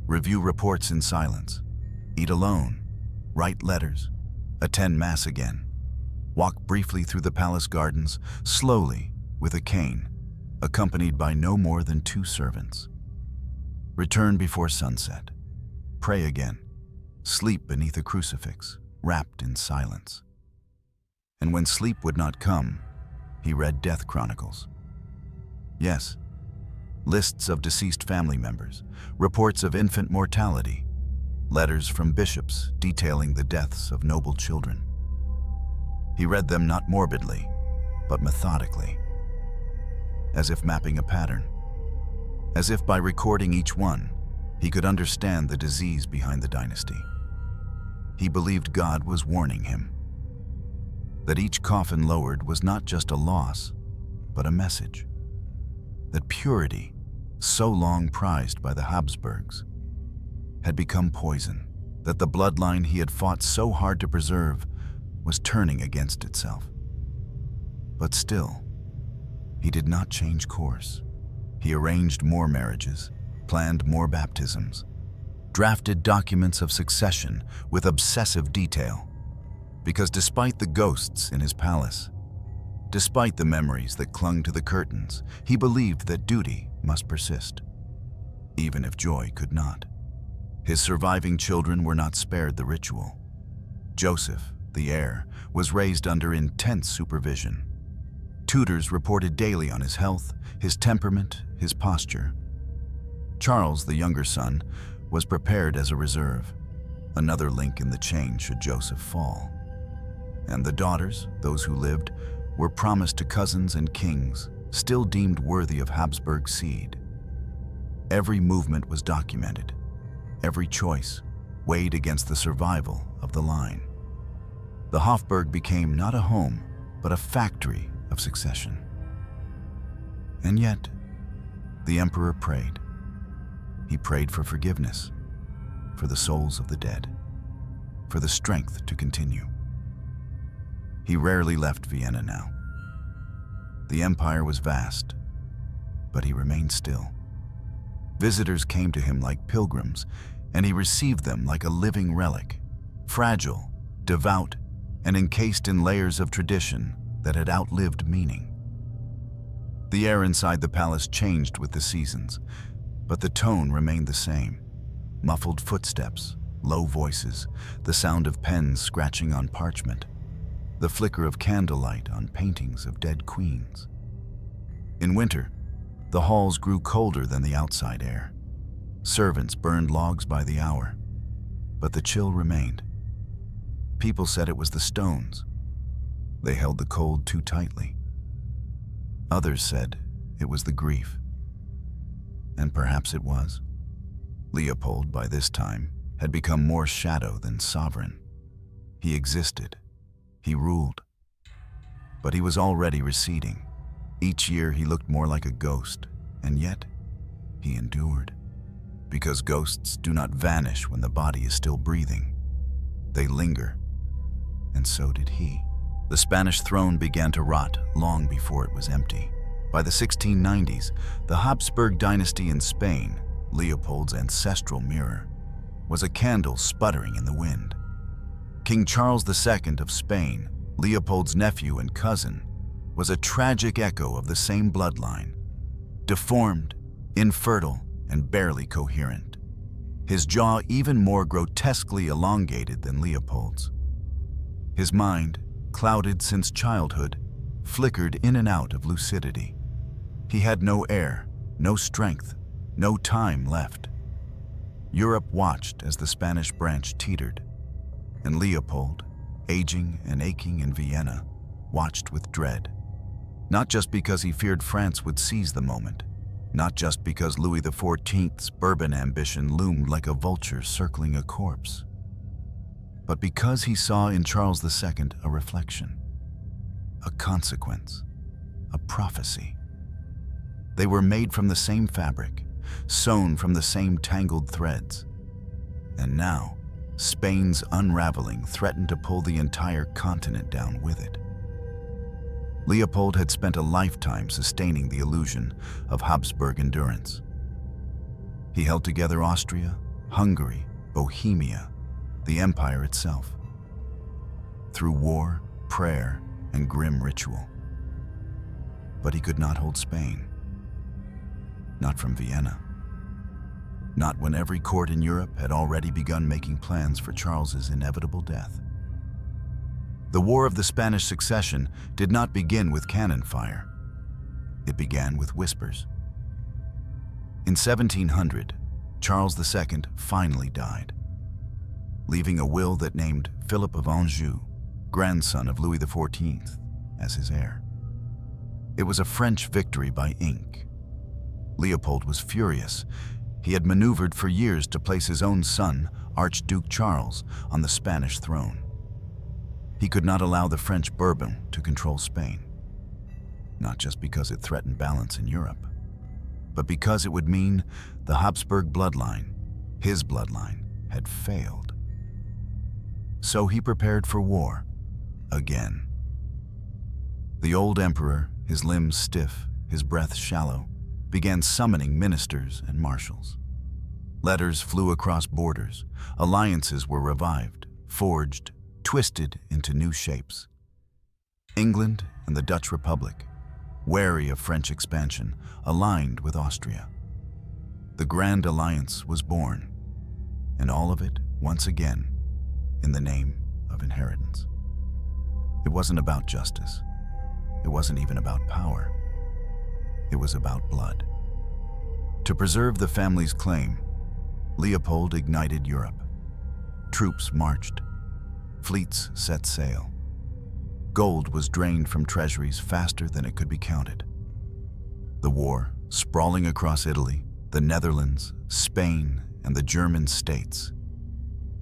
review reports in silence, eat alone, write letters, attend mass again, walk briefly through the palace gardens, slowly, with a cane, accompanied by no more than 2 servants. Return before sunset, pray again, sleep beneath a crucifix, wrapped in silence. And when sleep would not come, he read death chronicles. Yes, lists of deceased family members, reports of infant mortality, letters from bishops detailing the deaths of noble children. He read them not morbidly, but methodically, as if mapping a pattern, as if by recording each one, he could understand the disease behind the dynasty. He believed God was warning him, that each coffin lowered was not just a loss, but a message, that purity, so long prized by the Habsburgs, had become poison, that the bloodline he had fought so hard to preserve was turning against itself. But still, he did not change course. He arranged more marriages, planned more baptisms, drafted documents of succession with obsessive detail, because despite the ghosts in his palace, despite the memories that clung to the curtains, he believed that duty must persist, even if joy could not. His surviving children were not spared the ritual. Joseph, the heir, was raised under intense supervision. Tutors reported daily on his health, his temperament, his posture. Charles, the younger son, was prepared as a reserve, another link in the chain should Joseph fall. And the daughters, those who lived, were promised to cousins and kings, still deemed worthy of Habsburg seed. Every movement was documented, every choice weighed against the survival of the line. The Hofburg became not a home, but a factory of succession. And yet, the emperor prayed. He prayed for forgiveness, for the souls of the dead, for the strength to continue. He rarely left Vienna now. The empire was vast, but he remained still. Visitors came to him like pilgrims, and he received them like a living relic, fragile, devout, and encased in layers of tradition that had outlived meaning. The air inside the palace changed with the seasons, but the tone remained the same. Muffled footsteps, low voices, the sound of pens scratching on parchment, the flicker of candlelight on paintings of dead queens. In winter, the halls grew colder than the outside air. Servants burned logs by the hour, but the chill remained. People said it was the stones. They held the cold too tightly. Others said it was the grief. And perhaps it was. Leopold, by this time, had become more shadow than sovereign. He existed. He ruled. But he was already receding. Each year he looked more like a ghost, and yet he endured. Because ghosts do not vanish when the body is still breathing. They linger, and so did he. The Spanish throne began to rot long before it was empty. By the 1690s, the Habsburg dynasty in Spain, Leopold's ancestral mirror, was a candle sputtering in the wind. King Charles II of Spain, Leopold's nephew and cousin, was a tragic echo of the same bloodline, deformed, infertile, and barely coherent. His jaw even more grotesquely elongated than Leopold's. His mind, clouded since childhood, flickered in and out of lucidity. He had no heir, no strength, no time left. Europe watched as the Spanish branch teetered, and Leopold, aging and aching in Vienna, watched with dread. Not just because he feared France would seize the moment, not just because Louis XIV's Bourbon ambition loomed like a vulture circling a corpse, but because he saw in Charles II a reflection, a consequence, a prophecy. They were made from the same fabric, sewn from the same tangled threads. And now, Spain's unraveling threatened to pull the entire continent down with it. Leopold had spent a lifetime sustaining the illusion of Habsburg endurance. He held together Austria, Hungary, Bohemia, the empire itself, through war, prayer, and grim ritual. But he could not hold Spain. Not from Vienna. Not when every court in Europe had already begun making plans for Charles's inevitable death. The War of the Spanish Succession did not begin with cannon fire. It began with whispers. In 1700, Charles II finally died, leaving a will that named Philip of Anjou, grandson of Louis XIV, as his heir. It was a French victory by ink. Leopold was furious. He had maneuvered for years to place his own son, Archduke Charles, on the Spanish throne. He could not allow the French Bourbon to control Spain, not just because it threatened balance in Europe, but because it would mean the Habsburg bloodline, his bloodline, had failed. So he prepared for war, again. The old emperor, his limbs stiff, his breath shallow, began summoning ministers and marshals. Letters flew across borders, alliances were revived, forged, twisted into new shapes. England and the Dutch Republic, wary of French expansion, aligned with Austria. The Grand Alliance was born, and all of it, once again, in the name of inheritance. It wasn't about justice. It wasn't even about power. It was about blood. To preserve the family's claim, Leopold ignited Europe. Troops marched. Fleets set sail. Gold was drained from treasuries faster than it could be counted. The war, sprawling across Italy, the Netherlands, Spain, and the German states,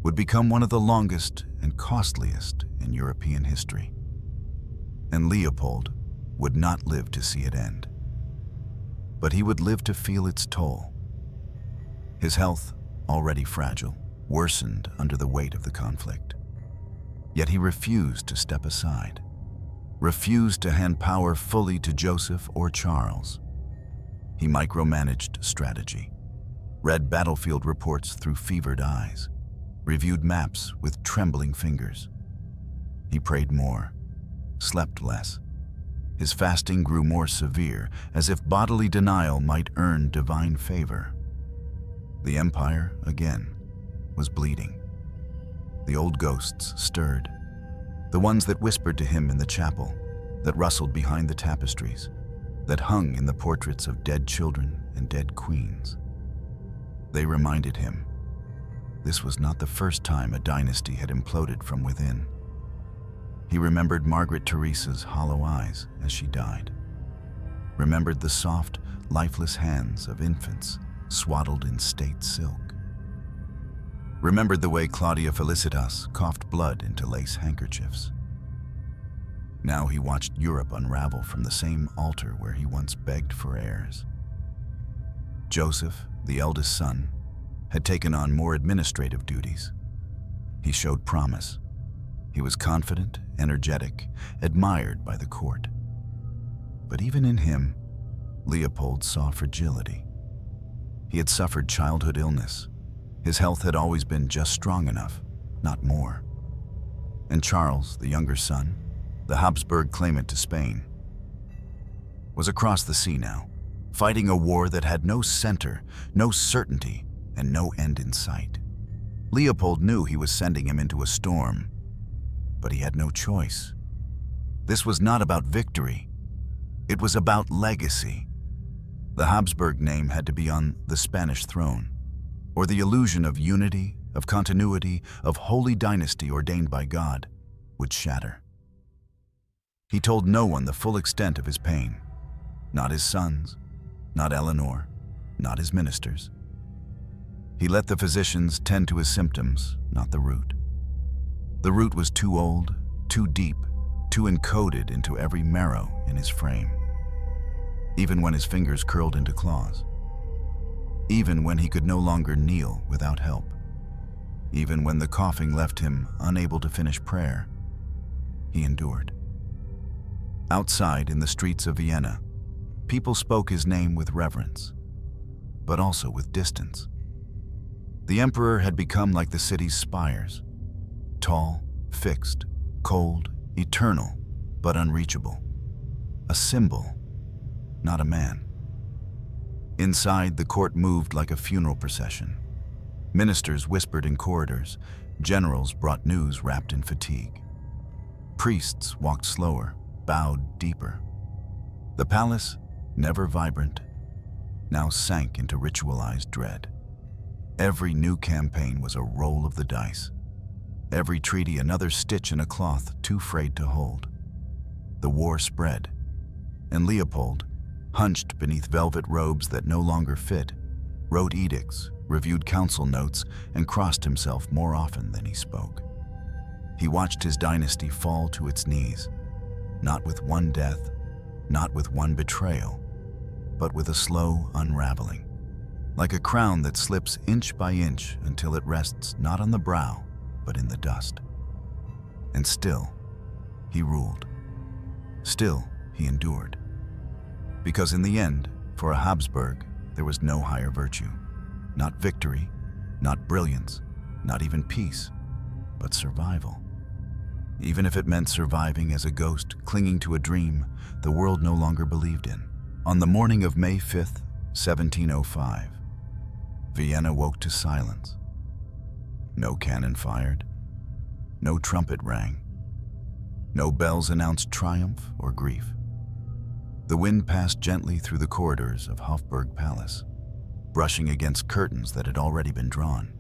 would become one of the longest and costliest in European history. And Leopold would not live to see it end. But he would live to feel its toll. His health, already fragile, worsened under the weight of the conflict. Yet he refused to step aside, refused to hand power fully to Joseph or Charles. He micromanaged strategy, read battlefield reports through fevered eyes, reviewed maps with trembling fingers. He prayed more, slept less. His fasting grew more severe, as if bodily denial might earn divine favor. The empire, again, was bleeding. The old ghosts stirred, the ones that whispered to him in the chapel, that rustled behind the tapestries, that hung in the portraits of dead children and dead queens. They reminded him this was not the first time a dynasty had imploded from within. He remembered Margaret Teresa's hollow eyes as she died, remembered the soft, lifeless hands of infants swaddled in state silk, remembered the way Claudia Felicitas coughed blood into lace handkerchiefs. Now he watched Europe unravel from the same altar where he once begged for heirs. Joseph, the eldest son, had taken on more administrative duties. He showed promise. He was confident, energetic, admired by the court. But even in him, Leopold saw fragility. He had suffered childhood illness. His health had always been just strong enough, not more. And Charles, the younger son, the Habsburg claimant to Spain, was across the sea now, fighting a war that had no center, no certainty, and no end in sight. Leopold knew he was sending him into a storm, but he had no choice. This was not about victory. It was about legacy. The Habsburg name had to be on the Spanish throne, or the illusion of unity, of continuity, of holy dynasty ordained by God would shatter. He told no one the full extent of his pain, not his sons, not Eleanor, not his ministers. He let the physicians tend to his symptoms, not the root. The root was too old, too deep, too encoded into every marrow in his frame. Even when his fingers curled into claws. Even when he could no longer kneel without help. Even when the coughing left him unable to finish prayer, he endured. Outside in the streets of Vienna, people spoke his name with reverence, but also with distance. The emperor had become like the city's spires, tall, fixed, cold, eternal, but unreachable. A symbol, not a man. Inside, the court moved like a funeral procession. Ministers whispered in corridors, generals brought news wrapped in fatigue. Priests walked slower, bowed deeper. The palace, never vibrant, now sank into ritualized dread. Every new campaign was a roll of the dice. Every treaty another stitch in a cloth too frayed to hold. The war spread, and Leopold, hunched beneath velvet robes that no longer fit, wrote edicts, reviewed council notes, and crossed himself more often than he spoke. He watched his dynasty fall to its knees, not with one death, not with one betrayal, but with a slow unraveling, like a crown that slips inch by inch until it rests not on the brow, but in the dust. And still, he ruled. Still, he endured. Because in the end, for a Habsburg, there was no higher virtue. Not victory, not brilliance, not even peace, but survival. Even if it meant surviving as a ghost clinging to a dream the world no longer believed in. On the morning of May 5th, 1705, Vienna woke to silence. No cannon fired, no trumpet rang, no bells announced triumph or grief. The wind passed gently through the corridors of Hofburg Palace, brushing against curtains that had already been drawn.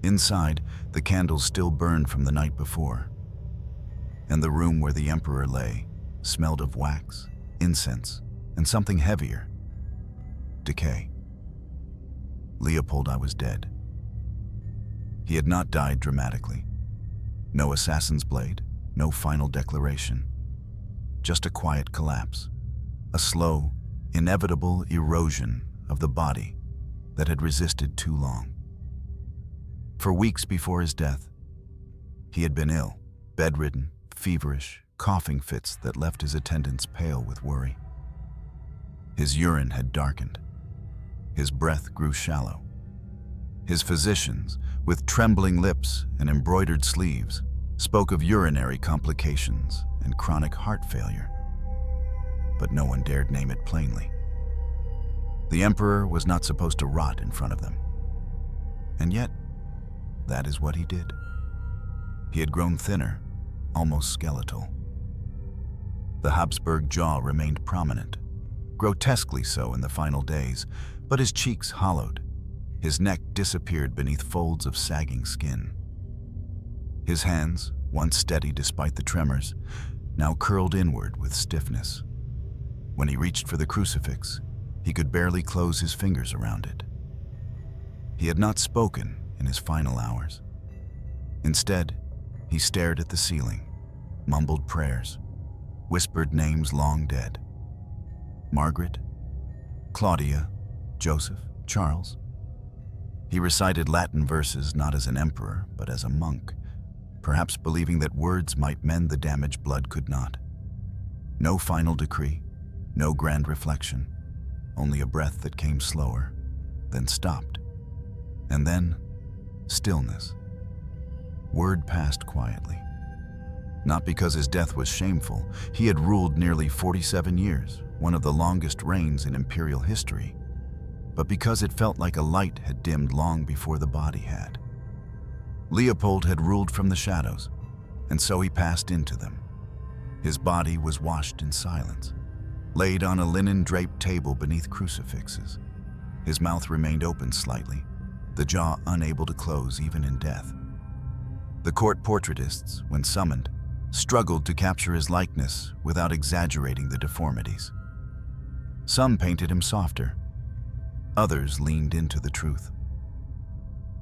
Inside, the candles still burned from the night before, and the room where the emperor lay smelled of wax, incense, and something heavier: decay. Leopold I was dead. He had not died dramatically. No assassin's blade, no final declaration. Just a quiet collapse, a slow, inevitable erosion of the body that had resisted too long. For weeks before his death, he had been ill, bedridden, feverish, coughing fits that left his attendants pale with worry. His urine had darkened. His breath grew shallow. His physicians, with trembling lips and embroidered sleeves, spoke of urinary complications and chronic heart failure. But no one dared name it plainly. The emperor was not supposed to rot in front of them. And yet, that is what he did. He had grown thinner, almost skeletal. The Habsburg jaw remained prominent, grotesquely so in the final days, but his cheeks hollowed. His neck disappeared beneath folds of sagging skin. His hands, once steady despite the tremors, now curled inward with stiffness. When he reached for the crucifix, he could barely close his fingers around it. He had not spoken in his final hours. Instead, he stared at the ceiling, mumbled prayers, whispered names long dead. Margaret, Claudia, Joseph, Charles. He recited Latin verses not as an emperor, but as a monk, perhaps believing that words might mend the damage blood could not. No final decree, no grand reflection, only a breath that came slower, then stopped. And then, stillness. Word passed quietly. Not because his death was shameful. He had ruled nearly 47 years, one of the longest reigns in imperial history, but because it felt like a light had dimmed long before the body had. Leopold had ruled from the shadows, and so he passed into them. His body was washed in silence, laid on a linen-draped table beneath crucifixes. His mouth remained open slightly, the jaw unable to close even in death. The court portraitists, when summoned, struggled to capture his likeness without exaggerating the deformities. Some painted him softer, others leaned into the truth.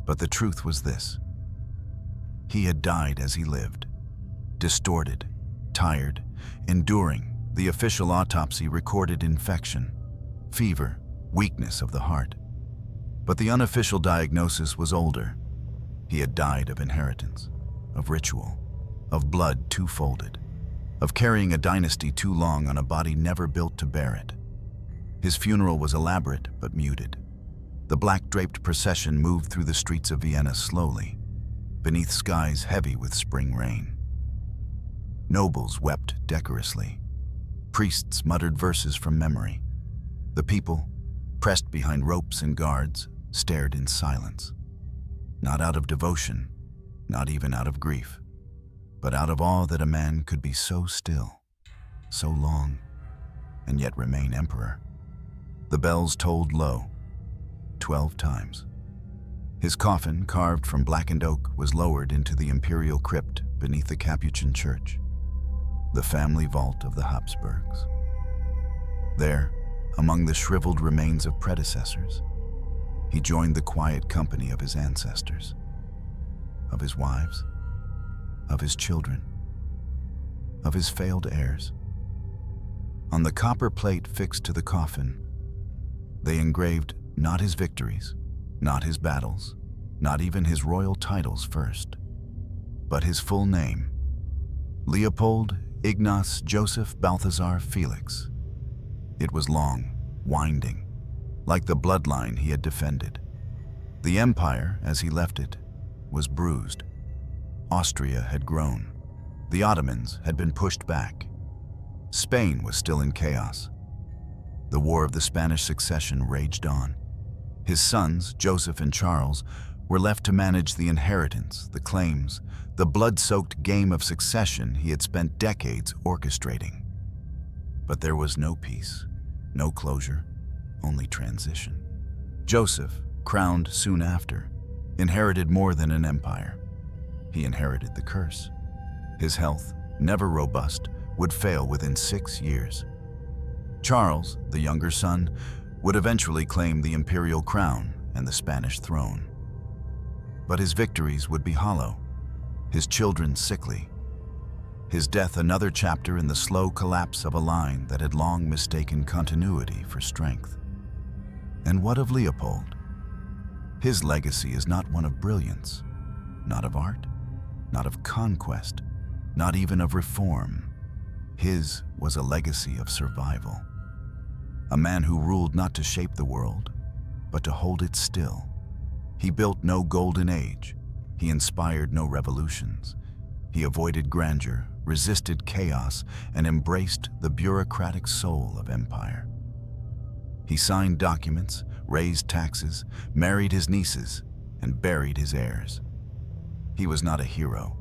But the truth was this: he had died as he lived, distorted, tired, enduring. The official autopsy recorded infection, fever, weakness of the heart. But the unofficial diagnosis was older. He had died of inheritance, of ritual, of blood two-folded, of carrying a dynasty too long on a body never built to bear it. His funeral was elaborate but muted. The black-draped procession moved through the streets of Vienna slowly, beneath skies heavy with spring rain. Nobles wept decorously. Priests muttered verses from memory. The people, pressed behind ropes and guards, stared in silence. Not out of devotion, not even out of grief, but out of awe that a man could be so still, so long, and yet remain emperor. The bells tolled low, 12 times. His coffin, carved from blackened oak, was lowered into the imperial crypt beneath the Capuchin church, the family vault of the Habsburgs. There, among the shriveled remains of predecessors, he joined the quiet company of his ancestors, of his wives, of his children, of his failed heirs. On the copper plate fixed to the coffin, they engraved not his victories, not his battles, not even his royal titles first, but his full name: Leopold Ignaz Joseph Balthasar Felix. It was long, winding, like the bloodline he had defended. The empire, as he left it, was bruised. Austria had grown. The Ottomans had been pushed back. Spain was still in chaos. The War of the Spanish Succession raged on. His sons, Joseph and Charles, were left to manage the inheritance, the claims, the blood-soaked game of succession he had spent decades orchestrating. But there was no peace, no closure, only transition. Joseph, crowned soon after, inherited more than an empire. He inherited the curse. His health, never robust, would fail within 6 years. Charles, the younger son, would eventually claim the imperial crown and the Spanish throne. But his victories would be hollow, his children sickly. His death another chapter in the slow collapse of a line that had long mistaken continuity for strength. And what of Leopold? His legacy is not one of brilliance, not of art, not of conquest, not even of reform. His was a legacy of survival. A man who ruled not to shape the world, but to hold it still. He built no golden age. He inspired no revolutions. He avoided grandeur, resisted chaos, and embraced the bureaucratic soul of empire. He signed documents, raised taxes, married his nieces, and buried his heirs. He was not a hero.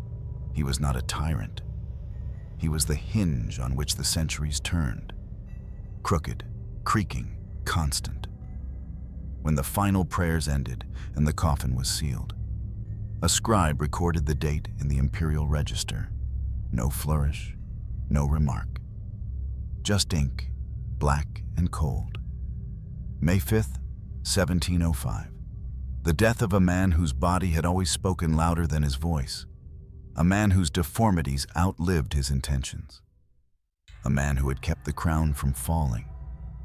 He was not a tyrant. He was the hinge on which the centuries turned. Crooked, creaking, constant. When the final prayers ended and the coffin was sealed, a scribe recorded the date in the imperial register. No flourish, no remark. Just ink, black and cold. May 5th, 1705. The death of a man whose body had always spoken louder than his voice. A man whose deformities outlived his intentions. A man who had kept the crown from falling,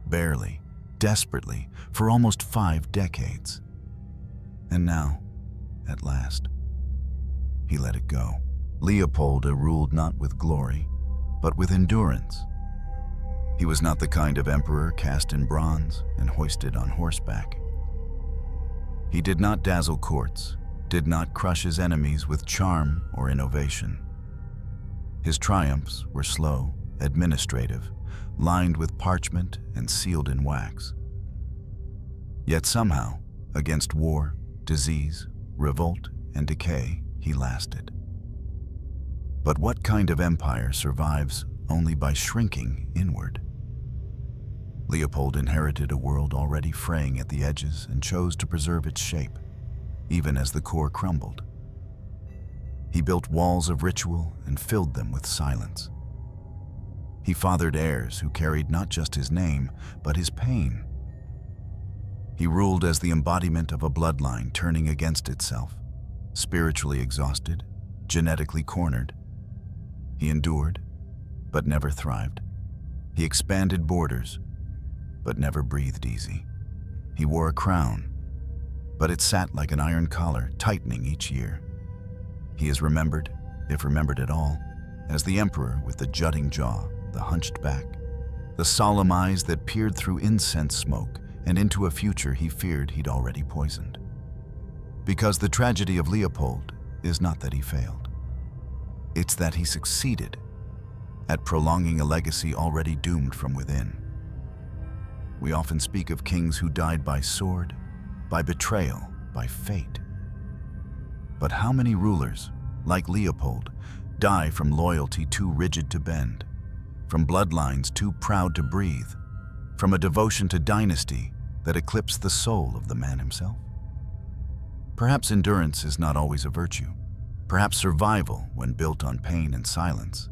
barely, desperately, for almost 5 decades. And now, at last, he let it go. Leopold ruled not with glory, but with endurance. He was not the kind of emperor cast in bronze and hoisted on horseback. He did not dazzle courts, did not crush his enemies with charm or innovation. His triumphs were slow, administrative, lined with parchment and sealed in wax. Yet somehow, against war, disease, revolt, and decay, he lasted. But what kind of empire survives only by shrinking inward? Leopold inherited a world already fraying at the edges and chose to preserve its shape, even as the core crumbled. He built walls of ritual and filled them with silence. He fathered heirs who carried not just his name, but his pain. He ruled as the embodiment of a bloodline turning against itself, spiritually exhausted, genetically cornered. He endured, but never thrived. He expanded borders, but never breathed easy. He wore a crown, but it sat like an iron collar, tightening each year. He is remembered, if remembered at all, as the emperor with the jutting jaw, the hunched back, the solemn eyes that peered through incense smoke and into a future he feared he'd already poisoned. Because the tragedy of Leopold is not that he failed. It's that he succeeded at prolonging a legacy already doomed from within. We often speak of kings who died by sword, by betrayal, by fate. But how many rulers, like Leopold, die from loyalty too rigid to bend, from bloodlines too proud to breathe, from a devotion to dynasty that eclipsed the soul of the man himself? Perhaps endurance is not always a virtue. Perhaps survival, when built on pain and silence,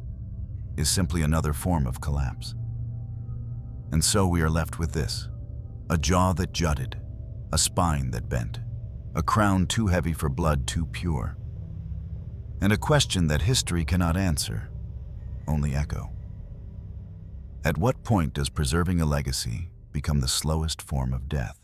is simply another form of collapse. And so we are left with this: a jaw that jutted, a spine that bent, a crown too heavy for blood too pure, and a question that history cannot answer, only echo. At what point does preserving a legacy become the slowest form of death?